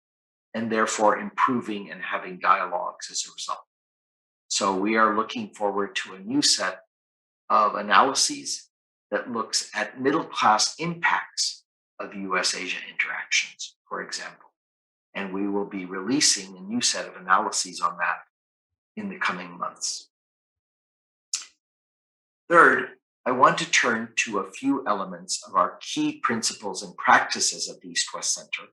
and therefore improving and having dialogues as a result. So we are looking forward to a new set of analyses that looks at middle-class impacts of US-Asia interactions, for example. And we will be releasing a new set of analyses on that in the coming months. Third, I want to turn to a few elements of our key principles and practices at the East-West Center,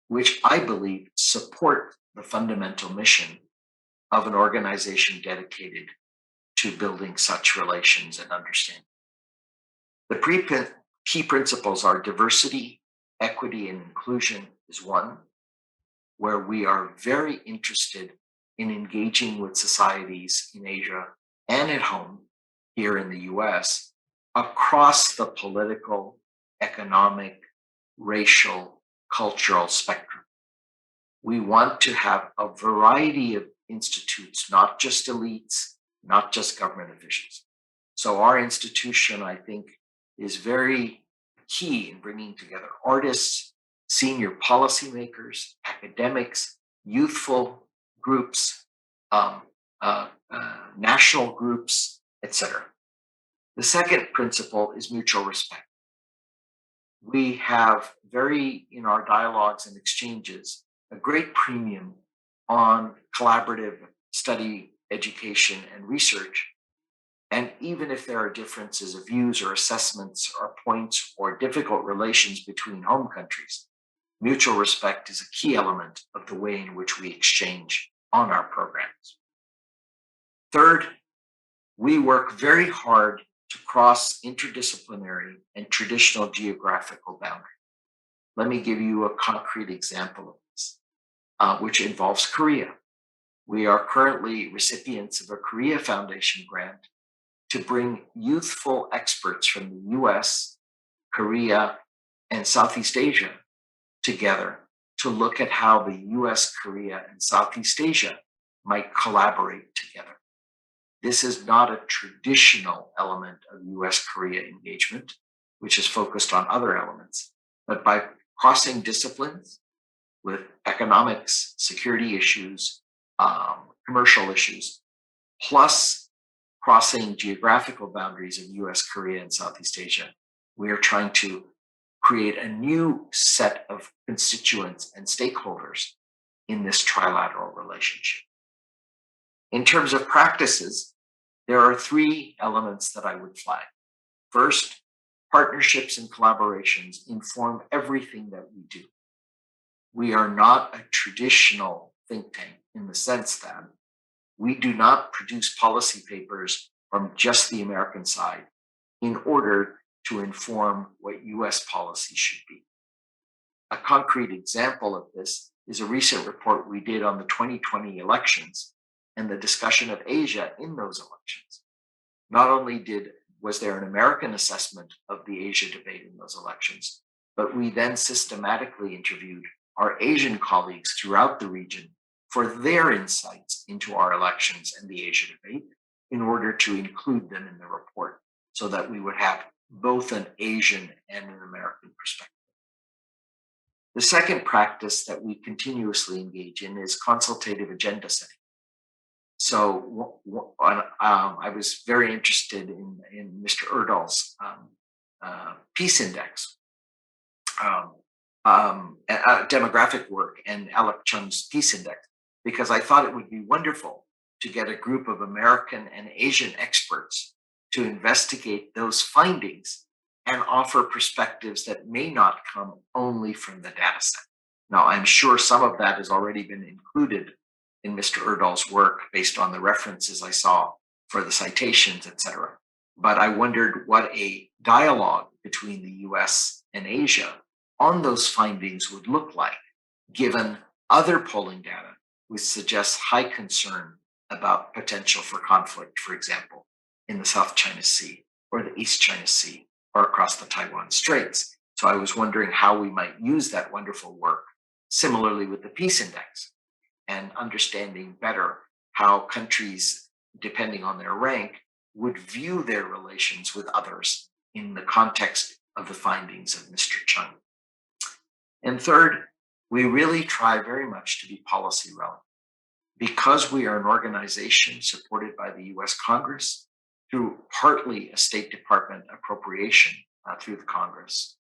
which I believe support the fundamental mission of an organization dedicated to building such relations and understanding. The key principles are diversity, equity, and inclusion is one, where we are very interested in engaging with societies in Asia and at home here in the US across the political, economic, racial, cultural spectrum. We want to have a variety of institutes, not just elites, not just government officials. So our institution, I think, is very key in bringing together artists, senior policymakers, academics, youthful groups, national groups, etc. The second principle is mutual respect. We have in our dialogues and exchanges, a great premium on collaborative study, education, and research. And even if there are differences of views or assessments or points or difficult relations between home countries, mutual respect is a key element of the way in which we exchange on our programs. Third, we work very hard to cross interdisciplinary and traditional geographical boundaries. Let me give you a concrete example of this, which involves Korea. We are currently recipients of a Korea Foundation grant to bring youthful experts from the US, Korea, and Southeast Asia together to look at how the US, Korea, and Southeast Asia might collaborate together. This is not a traditional element of US-Korea engagement, which is focused on other elements, but by crossing disciplines with economics, security issues, commercial issues, plus crossing geographical boundaries of US, Korea, and Southeast Asia, we are trying to create a new set of constituents and stakeholders in this trilateral relationship. In terms of practices, there are three elements that I would flag. First, partnerships and collaborations inform everything that we do. We are not a traditional think tank in the sense that we do not produce policy papers from just the American side in order to inform what US policy should be. A concrete example of this is a recent report we did on the 2020 elections and the discussion of Asia in those elections. Not only was there an American assessment of the Asia debate in those elections, but we then systematically interviewed our Asian colleagues throughout the region for their insights into our elections and the Asia debate in order to include them in the report so that we would have both an Asian and an American perspective. The second practice that we continuously engage in is consultative agenda setting. So I was very interested in Mr. Odell's peace index, demographic work, and Alex Chung's peace index, because I thought it would be wonderful to get a group of American and Asian experts to investigate those findings and offer perspectives that may not come only from the data set. Now, I'm sure some of that has already been included in Mr. Odell's work based on the references I saw for the citations, etc. But I wondered what a dialogue between the US and Asia on those findings would look like, given other polling data which suggests high concern about potential for conflict, for example, in the South China Sea or the East China Sea or across the Taiwan Straits. So I was wondering how we might use that wonderful work similarly with the Peace Index and understanding better how countries, depending on their rank, would view their relations with others in the context of the findings of Mr. Chung. And third, we really try very much to be policy relevant. Because we are an organization supported by the US Congress through partly a State Department appropriation through the Congress,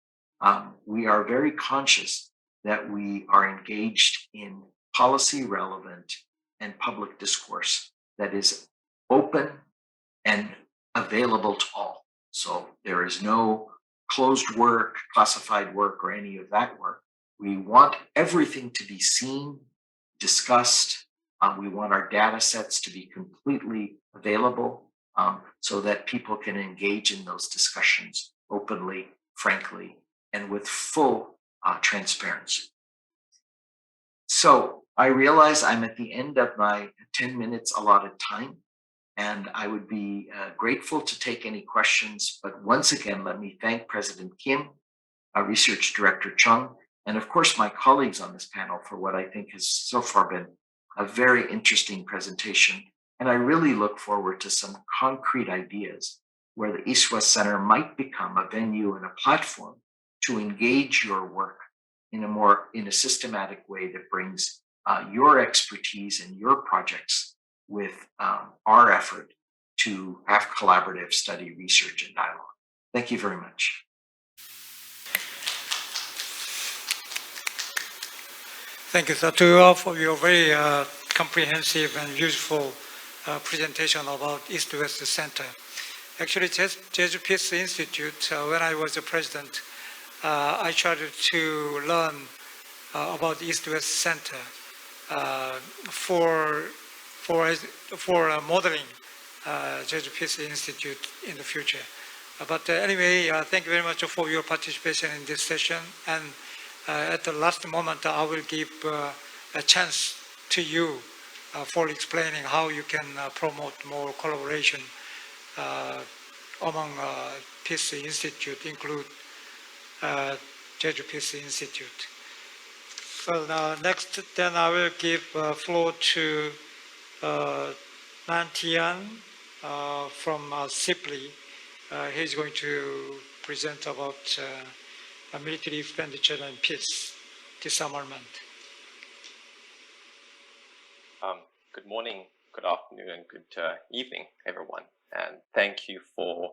we are very conscious that we are engaged in policy relevant and public discourse that is open and available to all. So there is no closed work, classified work, or any of that work. We want everything to be seen, discussed. We want our data sets to be completely available so that people can engage in those discussions openly, frankly, and with full transparency. So I realize I'm at the end of my 10 minutes allotted time, and I would be grateful to take any questions. But once again, let me thank President Kim, Research Director Chung, and of course my colleagues on this panel for what I think has so far been a very interesting presentation. And I really look forward to some concrete ideas where the East-West Center might become a venue and a platform to engage your work in a systematic way that brings your expertise and your projects with our effort to have collaborative study, research, and dialogue. Thank you very much. Thank you, to you all for your very comprehensive and useful presentation about East-West Center. Actually, Jeju Peace Institute, when I was the president, I started to learn about East-West Center for modeling Jeju Peace Institute in the future. But anyway, thank you very much for your participation in this session. And at the last moment, I will give a chance to you for explaining how you can promote more collaboration among Peace Institute, include Jeju Peace Institute. So next, then I will give floor to Nan Tian from CIPLI. He's going to present about military expenditure and peace disarmament. Good morning, good afternoon, and good evening, everyone. And thank you for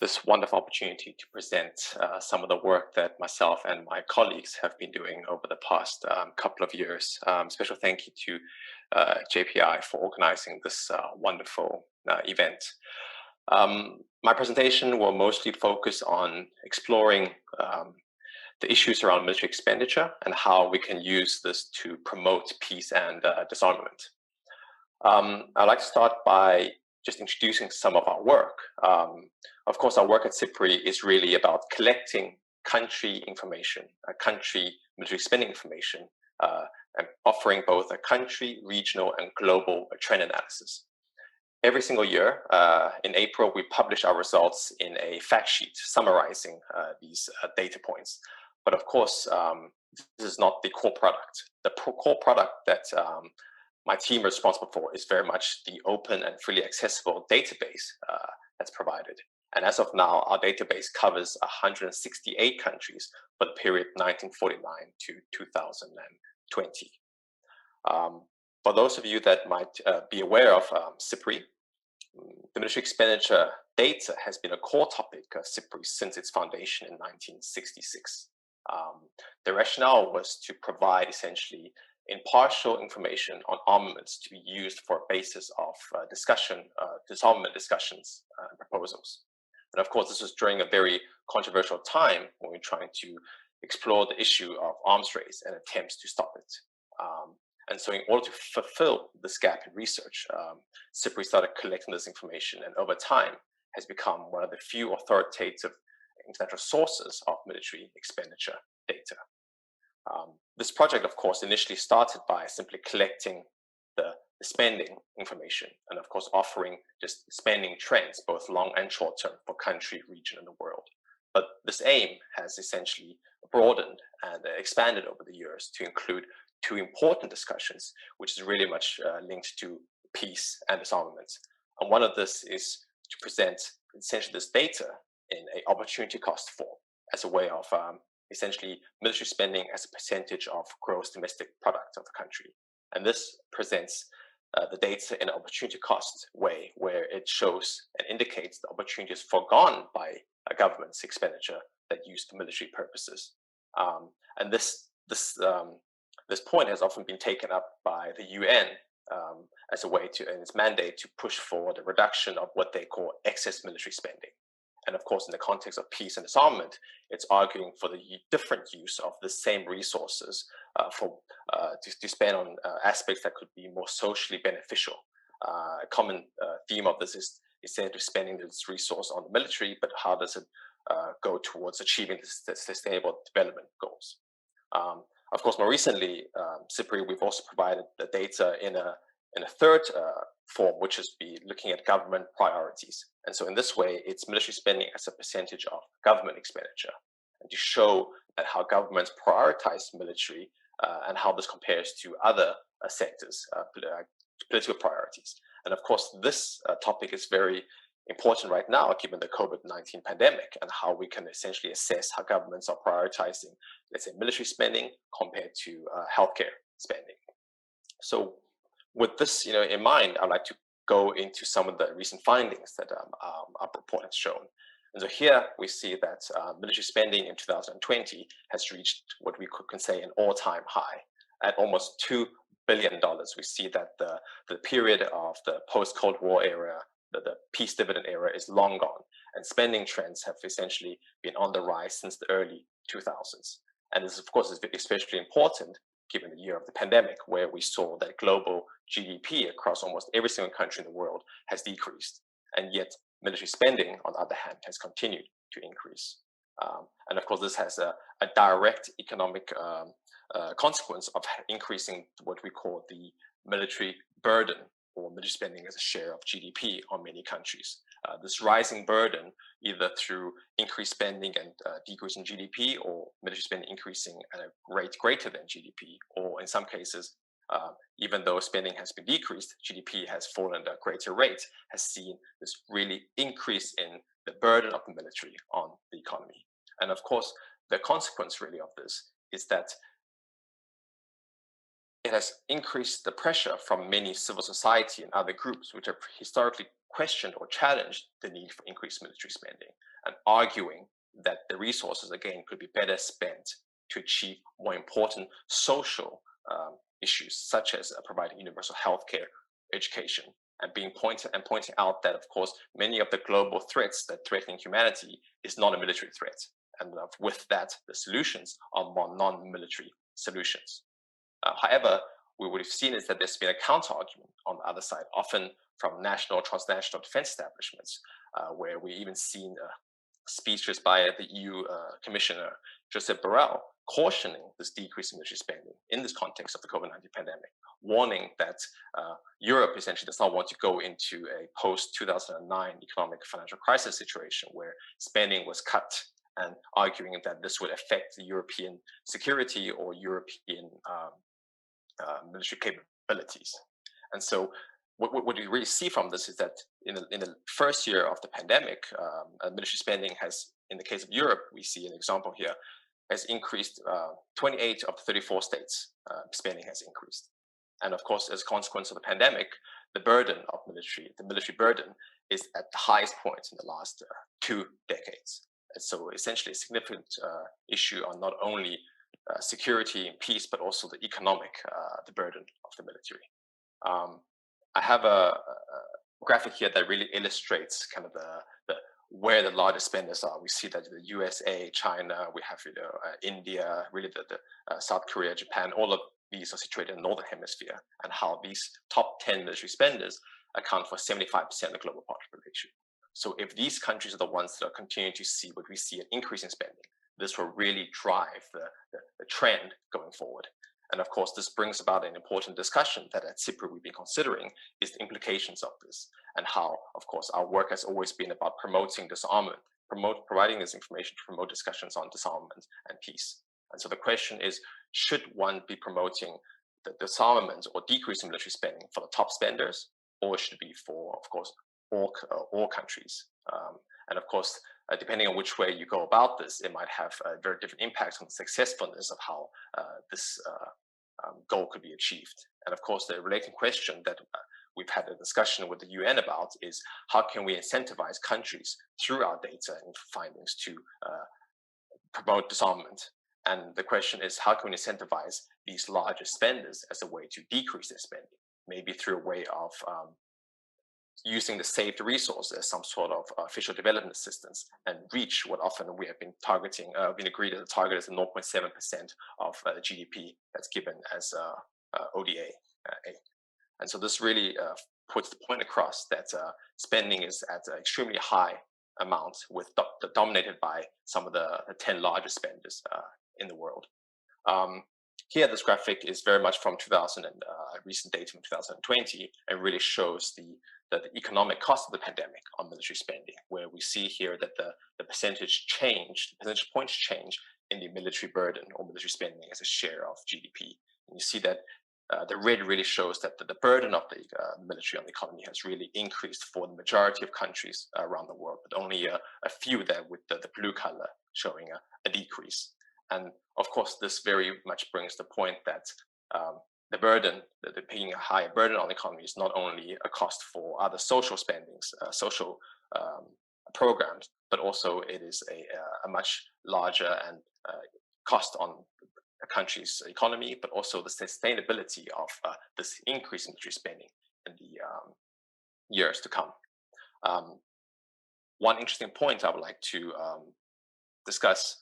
this wonderful opportunity to present some of the work that myself and my colleagues have been doing over the past couple of years. Special thank you to JPI for organizing this wonderful event. My presentation will mostly focus on exploring the issues around military expenditure and how we can use this to promote peace and disarmament. I'd like to start by just introducing some of our work. Of course, our work at CIPRI is really about collecting country information, country military spending information, and offering both a country, regional, and global trend analysis. Every single year, in April, we publish our results in a fact sheet summarizing these data points. But of course, this is not the core product. The core product that my team is responsible for is very much the open and freely accessible database that's provided. And as of now, our database covers 168 countries for the period 1949 to 2020. For those of you that might be aware of CIPRI, the military expenditure data has been a core topic of CIPRI since its foundation in 1966. The rationale was to provide essentially impartial information on armaments to be used for a basis of disarmament discussions and proposals. And of course, this was during a very controversial time when we were trying to explore the issue of arms race and attempts to stop it. And so in order to fulfill this gap in research, CIPRI started collecting this information and over time has become one of the few authoritative international sources of military expenditure data. This project, of course, initially started by simply collecting the spending information, and of course offering just spending trends, both long and short term, for country, region, and the world. But this aim has essentially broadened and expanded over the years to include two important discussions, which is really much linked to peace and disarmament. And one of this is to present essentially this data in an opportunity cost form as a way of essentially military spending as a percentage of gross domestic product of the country. And this presents the data in an opportunity cost way, where it shows and indicates the opportunities foregone by a government's expenditure that used for military purposes. And this point has often been taken up by the UN as a way to, in its mandate, to push for the reduction of what they call excess military spending. And of course, in the context of peace and disarmament, it's arguing for the different use of the same resources to spend on aspects that could be more socially beneficial. A common theme of this is instead of spending this resource on the military, but how does it go towards achieving the sustainable development goals? Of course, more recently, CIPRI, we've also provided the data in a third form, which is looking at government priorities. And so in this way, it's military spending as a percentage of government expenditure, and to show that how governments prioritize military and how this compares to other sectors, political priorities. And of course, this topic is very important right now, given the COVID-19 pandemic, and how we can essentially assess how governments are prioritizing, let's say, military spending compared to healthcare spending. So with this in mind, I'd like to go into some of the recent findings that our report has shown. And so here we see that military spending in 2020 has reached what we can say an all-time high at almost $2 billion. We see that the period of the post-Cold War era, the peace dividend era, is long gone, and spending trends have essentially been on the rise since the early 2000s. And this, of course, is especially important given the year of the pandemic, where we saw that global GDP across almost every single country in the world has decreased. And yet military spending, on the other hand, has continued to increase. And of course, this has a direct economic consequence of increasing what we call the military burden, or military spending as a share of GDP on many countries. This rising burden, either through increased spending and decrease in GDP, or military spending increasing at a rate greater than GDP, or in some cases, even though spending has been decreased, GDP has fallen at a greater rate, has seen this really increase in the burden of the military on the economy. And of course, the consequence really of this is that it has increased the pressure from many civil society and other groups which have historically questioned or challenged the need for increased military spending, and arguing that the resources, again, could be better spent to achieve more important social issues, such as providing universal healthcare, education, and pointing out that, of course, many of the global threats that threaten humanity is not a military threat, and with that, the solutions are more non-military solutions. However, we would have seen is that there's been a counter-argument on the other side, often from national, transnational defense establishments, where we even seen speeches by the EU Commissioner Josep Borrell cautioning this decrease in military spending in this context of the COVID-19 pandemic, warning that Europe essentially does not want to go into a post-2009 economic financial crisis situation where spending was cut, and arguing that this would affect the European security or European military capabilities. And so what you really see from this is that in the first year of the pandemic, military spending has, in the case of Europe, we see an example here, has increased 28 of the 34 states, spending has increased. And of course, as a consequence of the pandemic, the burden of the military burden is at the highest point in the last 2 decades. And so essentially a significant issue on not only security and peace, but also the economic, the burden of the military. I have a graphic here that really illustrates kind of where the largest spenders are. We see that the USA, China, we have India, really the South Korea, Japan, all of these are situated in the Northern Hemisphere, and how these top 10 military spenders account for 75% of the global population. So if these countries are the ones that are continuing to see what we see an increase in spending, this will really drive the trend going forward. And of course, this brings about an important discussion that at CIPRI we've been considering is the implications of this, and how, of course, our work has always been about promoting disarmament, providing this information to promote discussions on disarmament and peace. And so the question is, should one be promoting the disarmament or decreasing military spending for the top spenders, or should it be for, of course, all countries? And of course, depending on which way you go about this, it might have very different impacts on the successfulness of how this goal could be achieved. And of course, the related question that we've had a discussion with the UN about is how can we incentivize countries through our data and findings to promote disarmament? And the question is, how can we incentivize these larger spenders as a way to decrease their spending? Maybe through a way of using the saved resource as some sort of official development assistance and reach what often we have been targeting, been agreed as a target is 0.7% of GDP that's given as ODA. And so this really puts the point across that spending is at an extremely high amount, with dominated by some of the 10 largest spenders in the world. Here, this graphic is very much from recent data from 2020, and really shows the economic cost of the pandemic on military spending, where we see here that the percentage points change in the military burden or military spending as a share of GDP. And you see that the red really shows that the burden of the military on the economy has really increased for the majority of countries around the world, but only a few there with the blue color showing a decrease. And of course, this very much brings the point that the burden, paying a higher burden on the economy is not only a cost for other social spendings, social programs, but also it is a much larger and cost on a country's economy, but also the sustainability of this increase in military spending in the years to come. One interesting point I would like to discuss,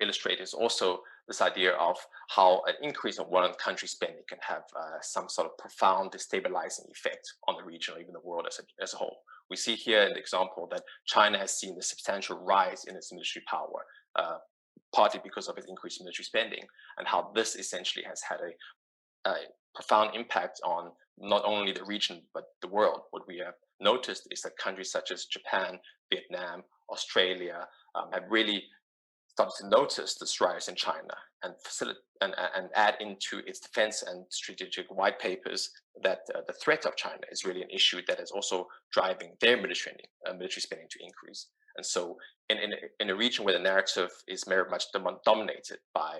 illustrate, is also this idea of how an increase in one country's spending can have some sort of profound destabilizing effect on the region or even the world as a whole. We see here in the example that China has seen a substantial rise in its military power, partly because of its increased military spending, and how this essentially has had a profound impact on not only the region, but the world. What we have noticed is that countries such as Japan, Vietnam, Australia have really started to notice this rise in China and add into its defense and strategic white papers that the threat of China is really an issue that is also driving their military spending to increase. And so in a region where the narrative is very much dominated by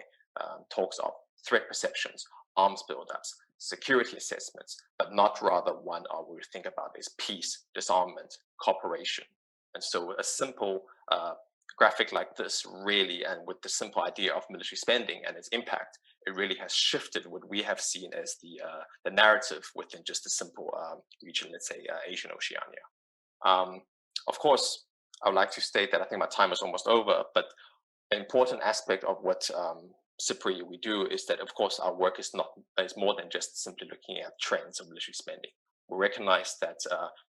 talks of threat perceptions, arms buildups, security assessments, but not rather one of what we think about is peace, disarmament, cooperation. And so a simple graphic like this really, and with the simple idea of military spending and its impact, it really has shifted what we have seen as the narrative within just a simple region, let's say Asian Oceania. Of course, I would like to state that I think my time is almost over, but an important aspect of what CIPRI we do is that, of course, our work is more than just simply looking at trends of military spending. We recognize that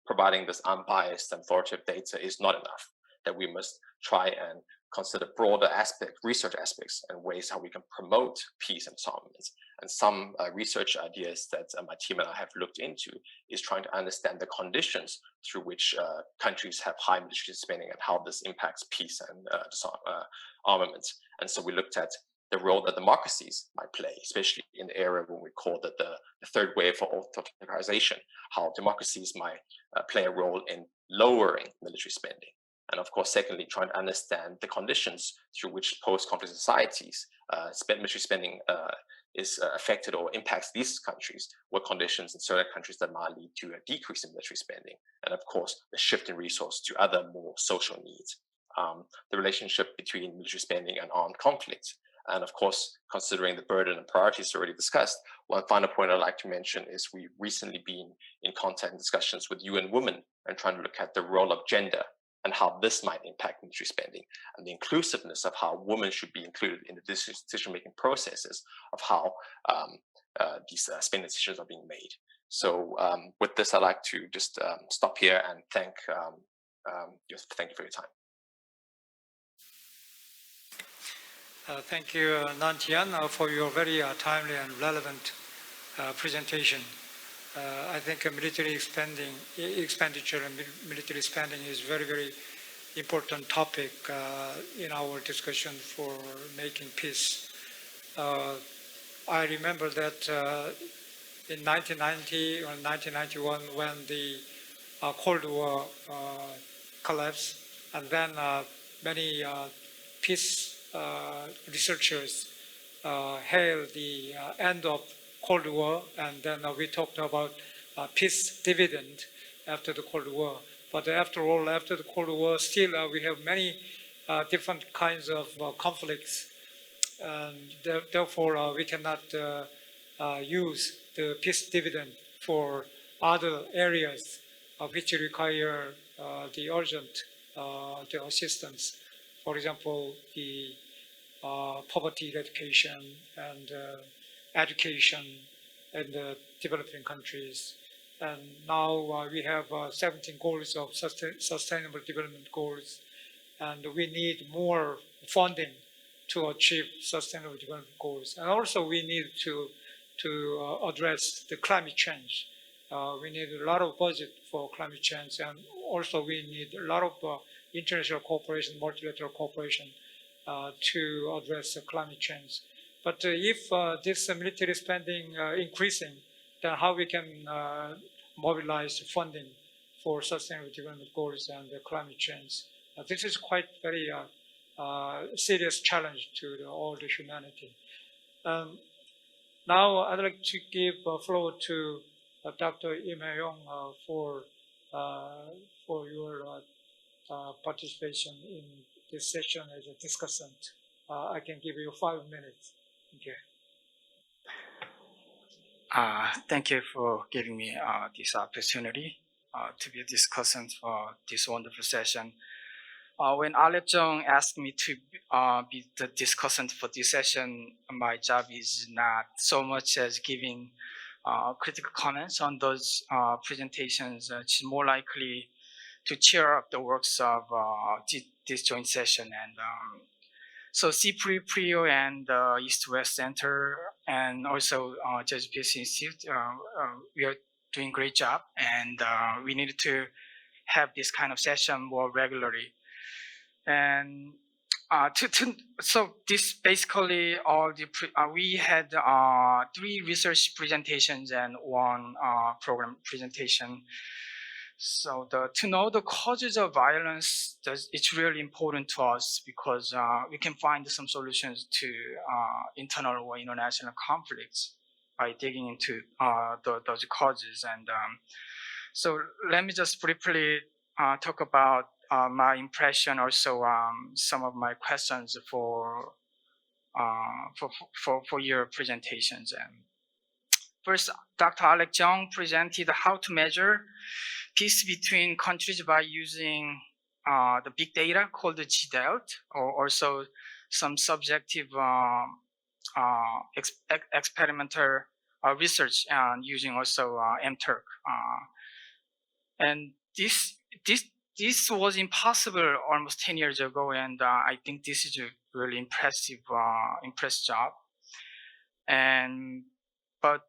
providing this unbiased and authoritative data is not enough, that we must try and consider broader research aspects and ways how we can promote peace and disarmament. And some research ideas that my team and I have looked into is trying to understand the conditions through which countries have high military spending and how this impacts peace and armament. And so we looked at the role that democracies might play, especially in the area when we call that the third wave for authoritarianization, how democracies might play a role in lowering military spending. And of course, secondly, trying to understand the conditions through which post-conflict societies military spending is affected or impacts these countries, what conditions in certain countries that might lead to a decrease in military spending, and of course, the shift in resource to other more social needs. The relationship between military spending and armed conflict. And of course, considering the burden and priorities already discussed, one final point I'd like to mention is we've recently been in contact and discussions with UN Women and trying to look at the role of gender and how this might impact military spending, and the inclusiveness of how women should be included in the decision-making processes of how these spending decisions are being made. So with this, I'd like to just stop here and thank you for your time. Thank you, Nan Tian, for your very timely and relevant presentation. I think military expenditure and military spending is very, very important topic in our discussion for making peace. I remember that in 1990 or 1991, when the Cold War collapsed, and then many peace researchers hailed the end of Cold War, and then we talked about peace dividend after the Cold War. But after all, after the Cold War, still we have many different kinds of conflicts, and therefore we cannot use the peace dividend for other areas which require the urgent the assistance. For example, the poverty eradication and education in the developing countries. And now we have 17 goals of sustainable development goals, and we need more funding to achieve sustainable development goals. And also we need to address the climate change. We need a lot of budget for climate change, and also we need a lot of international cooperation, multilateral cooperation to address climate change. But if this military spending increasing, then how we can mobilize funding for sustainable development goals and climate change? This is quite very serious challenge to all the humanity. Now I'd like to give floor to Dr. Im Hae-young for your participation in this session as a discussant. I can give you 5 minutes. Okay. Thank you for giving me this opportunity to be a discussant for this wonderful session. When Alex asked me to be the discussant for this session, my job is not so much as giving critical comments on those presentations. It's more likely to cheer up the works of this joint session. And so CPRIO and East-West Center and also Jeju Peace Institute, we are doing great job, and we need to have this kind of session more regularly. And so this basically all the we had 3 research presentations and 1 program presentation. So to know the causes of violence, it's really important to us, because we can find some solutions to internal or international conflicts by digging into those causes. And so let me just briefly talk about my impression, also some of my questions for your presentations. And first, Dr. Alex presented how to measure peace between countries by using the big data called the GDELT, or also some subjective experimental research using also MTurk. And this was impossible almost 10 years ago, and I think this is a really impressive job. And but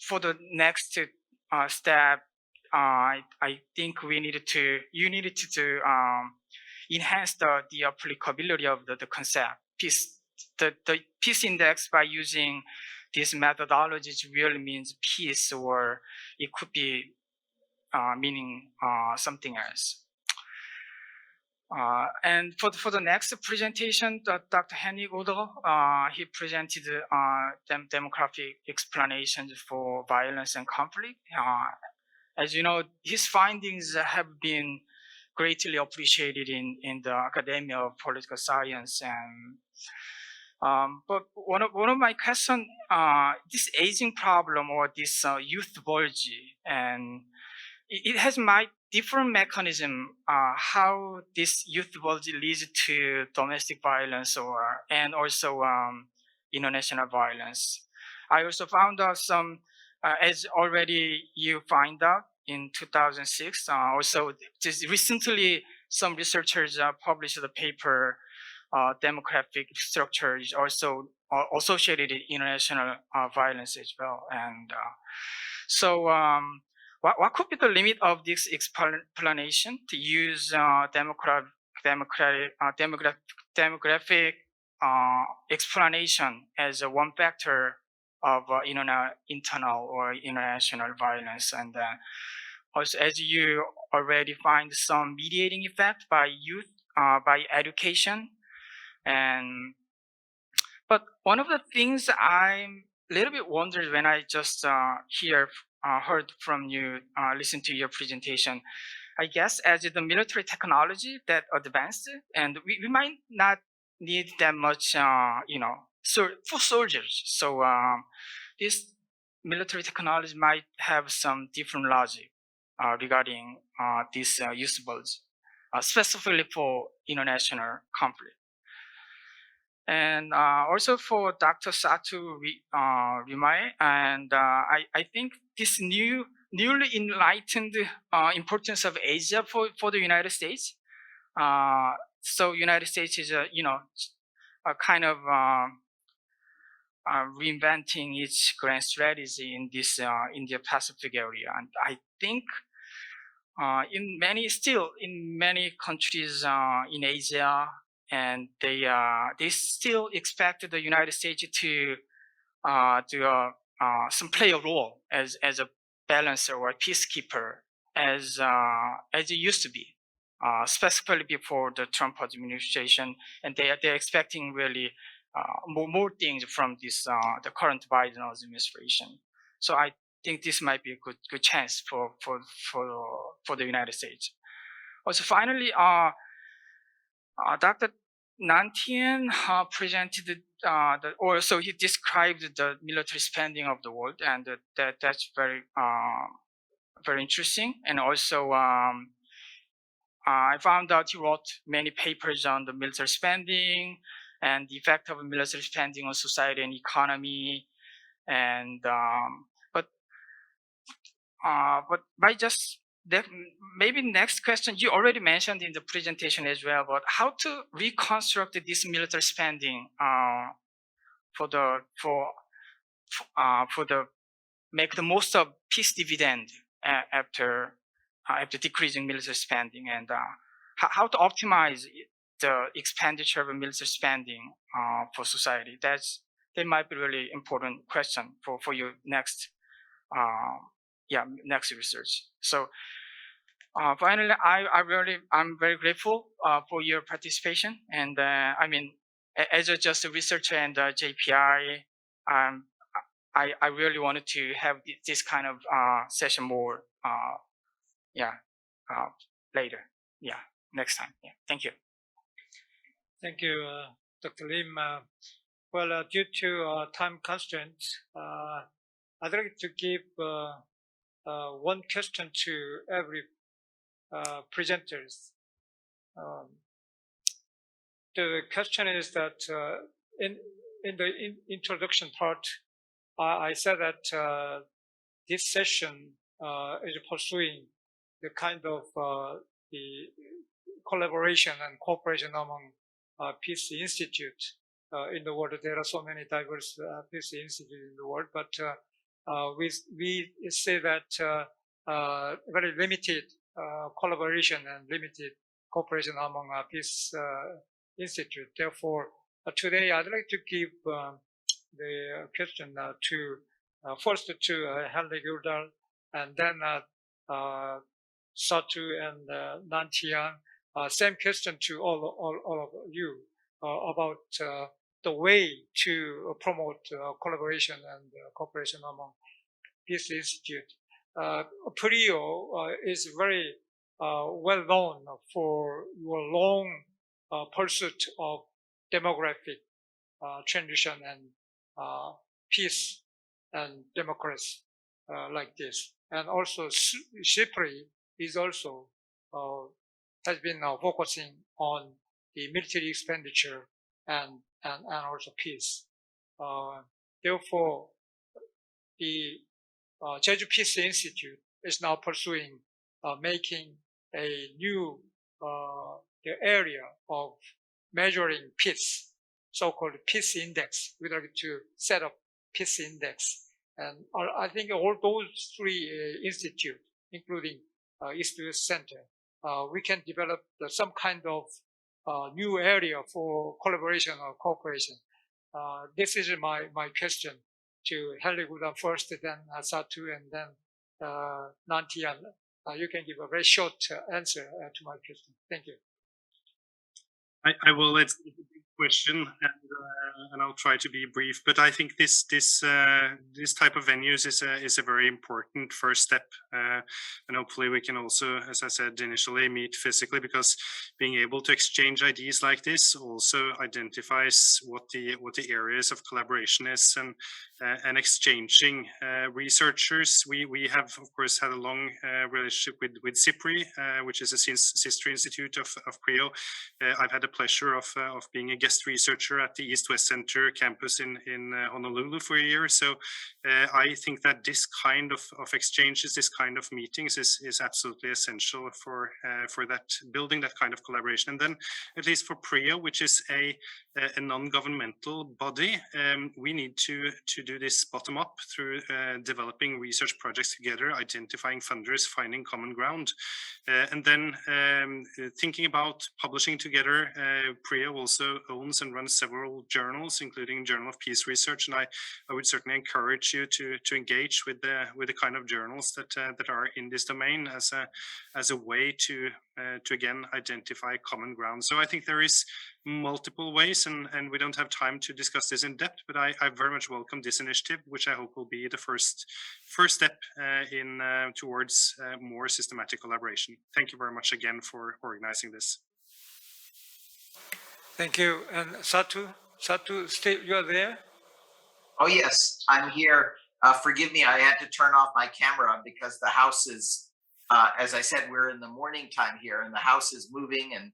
for the next step, I think you needed to enhance the applicability of the concept peace. The peace index by using these methodologies really means peace, or it could be meaning something else. And for the next presentation, Dr. Henrik Odell, he presented demographic explanations for violence and conflict. As you know, his findings have been greatly appreciated in the academia of political science. And but one of my questions, this aging problem or this youth bulge, and it has different mechanism how this youth bulge leads to domestic violence and also international violence. I also found out some, as already you find out in 2006. Also, just recently, some researchers published a paper demographic structure is also associated with international violence as well. And so what could be the limit of this explanation to use demographic explanation as one factor of internal or international violence? And also, as you already find some mediating effect by youth, by education. And but one of the things I'm a little bit wondered when I just heard from you, listen to your presentation, I guess as the military technology that advanced, and we might not need that much, full soldiers. So this military technology might have some different logic regarding these usables, specifically for international conflict. And also for Dr. Satu Rimae, and I think this newly enlightened importance of Asia for the United States. So United States is a kind of reinventing its grand strategy in this Indo-Pacific area, and I think in many countries in Asia, and they still expect the United States to play a role as a balancer or a peacekeeper as it used to be, specifically before the Trump administration, and they're expecting really more things from this the current Biden administration. So I think this might be a good chance for the United States. Also, finally, Dr. Nan Tian presented so he described the military spending of the world, and that's very very interesting. And also, I found out he wrote many papers on the military spending and the effect of military spending on society and economy. And but by just maybe next question, you already mentioned in the presentation as well about how to reconstruct this military spending make the most of peace dividend after decreasing military spending, and how to optimize the expenditure of military spending for society. That might be really important question for your next next research. So finally, I'm very grateful for your participation. And I mean, as just a researcher and JPI, I really wanted to have this kind of session more, later. Yeah, next time. Yeah, thank you. Thank you, Dr. Lim. Well, due to time constraints, I'd like to give one question to every presenters. The question is that in the introduction part, I said that this session is pursuing the kind of the collaboration and cooperation among peace institute in the world. There are so many diverse peace institutes in the world, but we say that very limited collaboration and limited cooperation among peace institute. Therefore, today I'd like to give the question first to Henrik Odell, and then Satu and Nan Tian. Same question to all of you about the way to promote collaboration and cooperation among peace institute. PRIO is very well known for your long pursuit of demographic transition and peace and democracy like this. And also CPRI is also has been focusing on the military expenditure and also peace. Therefore, the Jeju Peace Institute is now pursuing making a new the area of measuring peace, so-called peace index. We'd like to set up peace index. And I think all those three institutes, including East-West Center, we can develop some kind of new area for collaboration or cooperation. This is my question to Heligudan first, then Satu, and then Nan Tian. You can give a very short answer to my question. Thank you. I will. It's a big question, and I'll try to be brief. But I think this type of venues is a very important first step, and hopefully we can also, as I said initially, meet physically, because being able to exchange ideas like this also identifies what the areas of collaboration is, and exchanging researchers. We have, of course, had a long relationship with CIPRI, which is a sister institute of PRIO. I've had the pleasure of being a guest researcher at the East-West Center campus in Honolulu for a year. So I think that this kind of exchanges, this kind of meetings is absolutely essential for that, building that kind of collaboration. And then, at least for PRIO, which is a non-governmental body, we need to do this bottom up through developing research projects together, identifying funders, finding common ground, and then thinking about publishing together. PRIO also owns and runs several journals, including Journal of Peace Research, and I would certainly encourage you to engage with the kind of journals that are in this domain as a way to again identify common ground. So I think there is multiple ways, and we don't have time to discuss this in depth, but I very much welcome this initiative, which I hope will be the first step towards more systematic collaboration. Thank you very much again for organizing this. Thank you. And Satu, stay, you are there? Oh yes, I'm here. Forgive me, I had to turn off my camera because the house is, as I said, we're in the morning time here, and the house is moving, and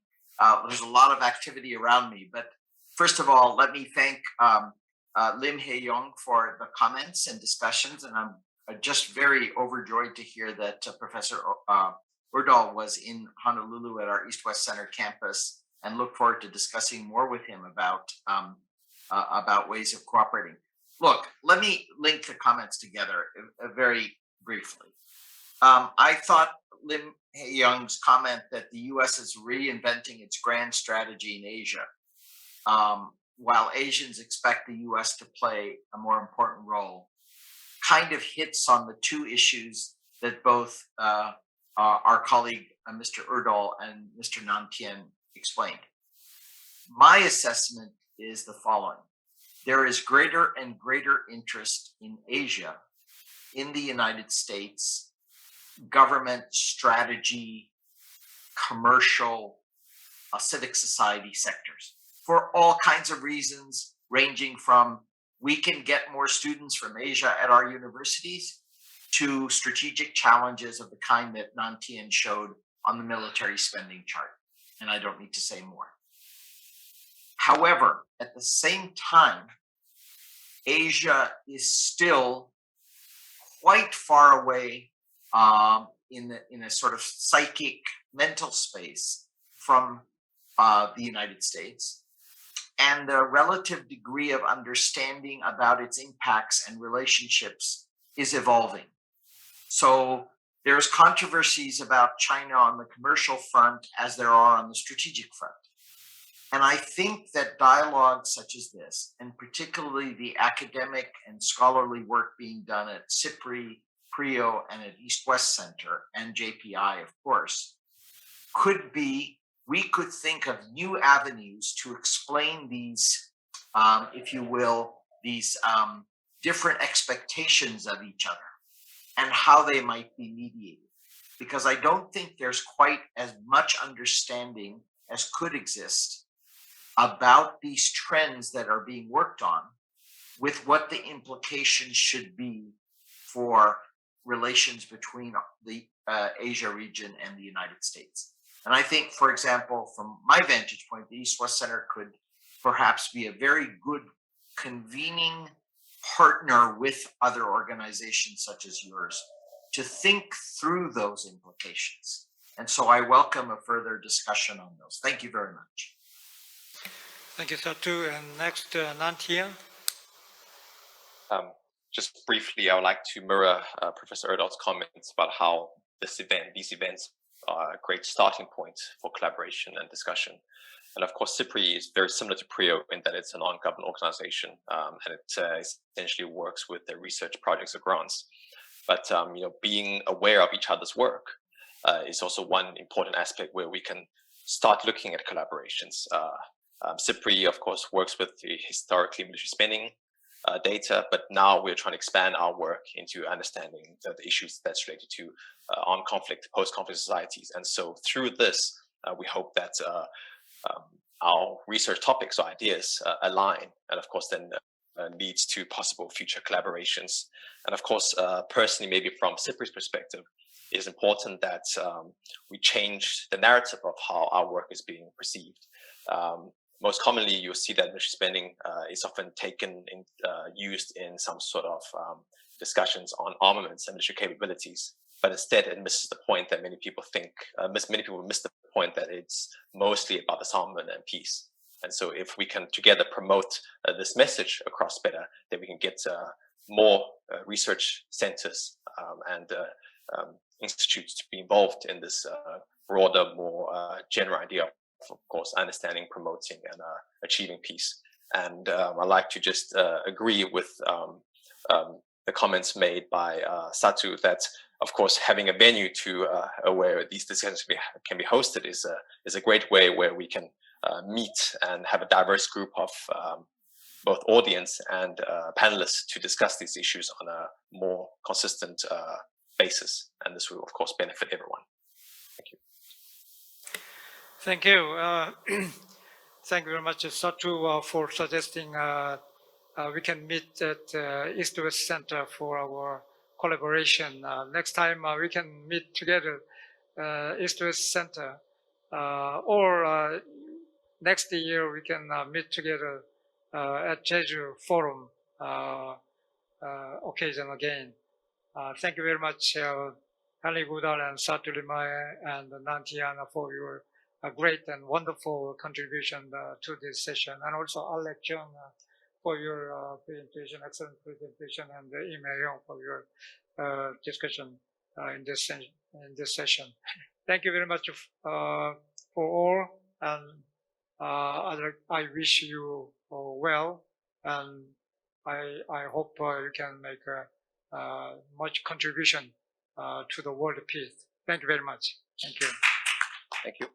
there's a lot of activity around me. But first of all, let me thank Lim Hae-young for the comments and discussions, and I'm just very overjoyed to hear that Professor Odell was in Honolulu at our East-West Center campus, and look forward to discussing more with him about ways of cooperating. Look, let me link the comments together very briefly. I thought Lim Hae-young's comment that the U.S. is reinventing its grand strategy in Asia, while Asians expect the U.S. to play a more important role, kind of hits on the two issues that both our colleague Mr. Odell and Mr. Nan Tian explained. My assessment is the following. There is greater and greater interest in Asia, in the United States, government, strategy, commercial, civic society sectors, for all kinds of reasons, ranging from we can get more students from Asia at our universities to strategic challenges of the kind that Nan Tian showed on the military spending chart. And I don't need to say more. However, at the same time, Asia is still quite far away in a sort of psychic mental space from the United States, and the relative degree of understanding about its impacts and relationships is evolving. So there's controversies about China on the commercial front as there are on the strategic front. And I think that dialogues such as this, and particularly the academic and scholarly work being done at CIPRI, PRIO, and at East-West Center, and JPI, of course, we could think of new avenues to explain these, if you will, these different expectations of each other and how they might be mediated. Because I don't think there's quite as much understanding as could exist about these trends that are being worked on, with what the implications should be for relations between the Asia region and the United States. And I think, for example, from my vantage point, the East-West Center could perhaps be a very good convening partner with other organizations such as yours to think through those implications. And so I welcome a further discussion on those. Thank you very much. Thank you, Satu. And next, Nan Tian. Just briefly, I would like to mirror Professor Odell's comments about how these events are a great starting point for collaboration and discussion. And of course, CIPRI is very similar to PRIO in that it's a non-government organization, and it essentially works with the research projects or grants. But being aware of each other's work is also one important aspect where we can start looking at collaborations. CIPRI, of course, works with the historically military spending data, but now we're trying to expand our work into understanding the issues that's related to armed conflict, post-conflict societies. And so through this, we hope that our research topics or ideas align, and of course then leads to possible future collaborations. And of course, personally, maybe from CIPRI's perspective, it is important that we change the narrative of how our work is being perceived. Most commonly, you'll see that military spending is often used in some sort of discussions on armaments and military capabilities, but instead it misses the point that many people miss the point that it's mostly about disarmament and peace. And so if we can together promote this message across better, then we can get more research centers and institutes to be involved in this broader, more general idea of course, understanding, promoting, and achieving peace. And I'd like to just agree with the comments made by Satu that, of course, having a venue to where these discussions can be hosted is a great way where we can meet and have a diverse group of both audience and panelists to discuss these issues on a more consistent basis. And this will, of course, benefit everyone. Thank you. Thank you. Thank you very much, Satu, for suggesting we can meet at East-West Center for our collaboration. Next time we can meet together, East-West Center, or next year we can meet together at Jeju occasion again. Thank you very much, Alex Alexandra and Satu Limaye and Nan Tian for your great and wonderful contribution to this session, and also Alex Alexandra for your presentation, excellent presentation, and Imbalances for your discussion in this session. Thank you very much for all, and I wish you well, and I hope you can make much contribution to the world peace. Thank you very much. Thank you. Thank you.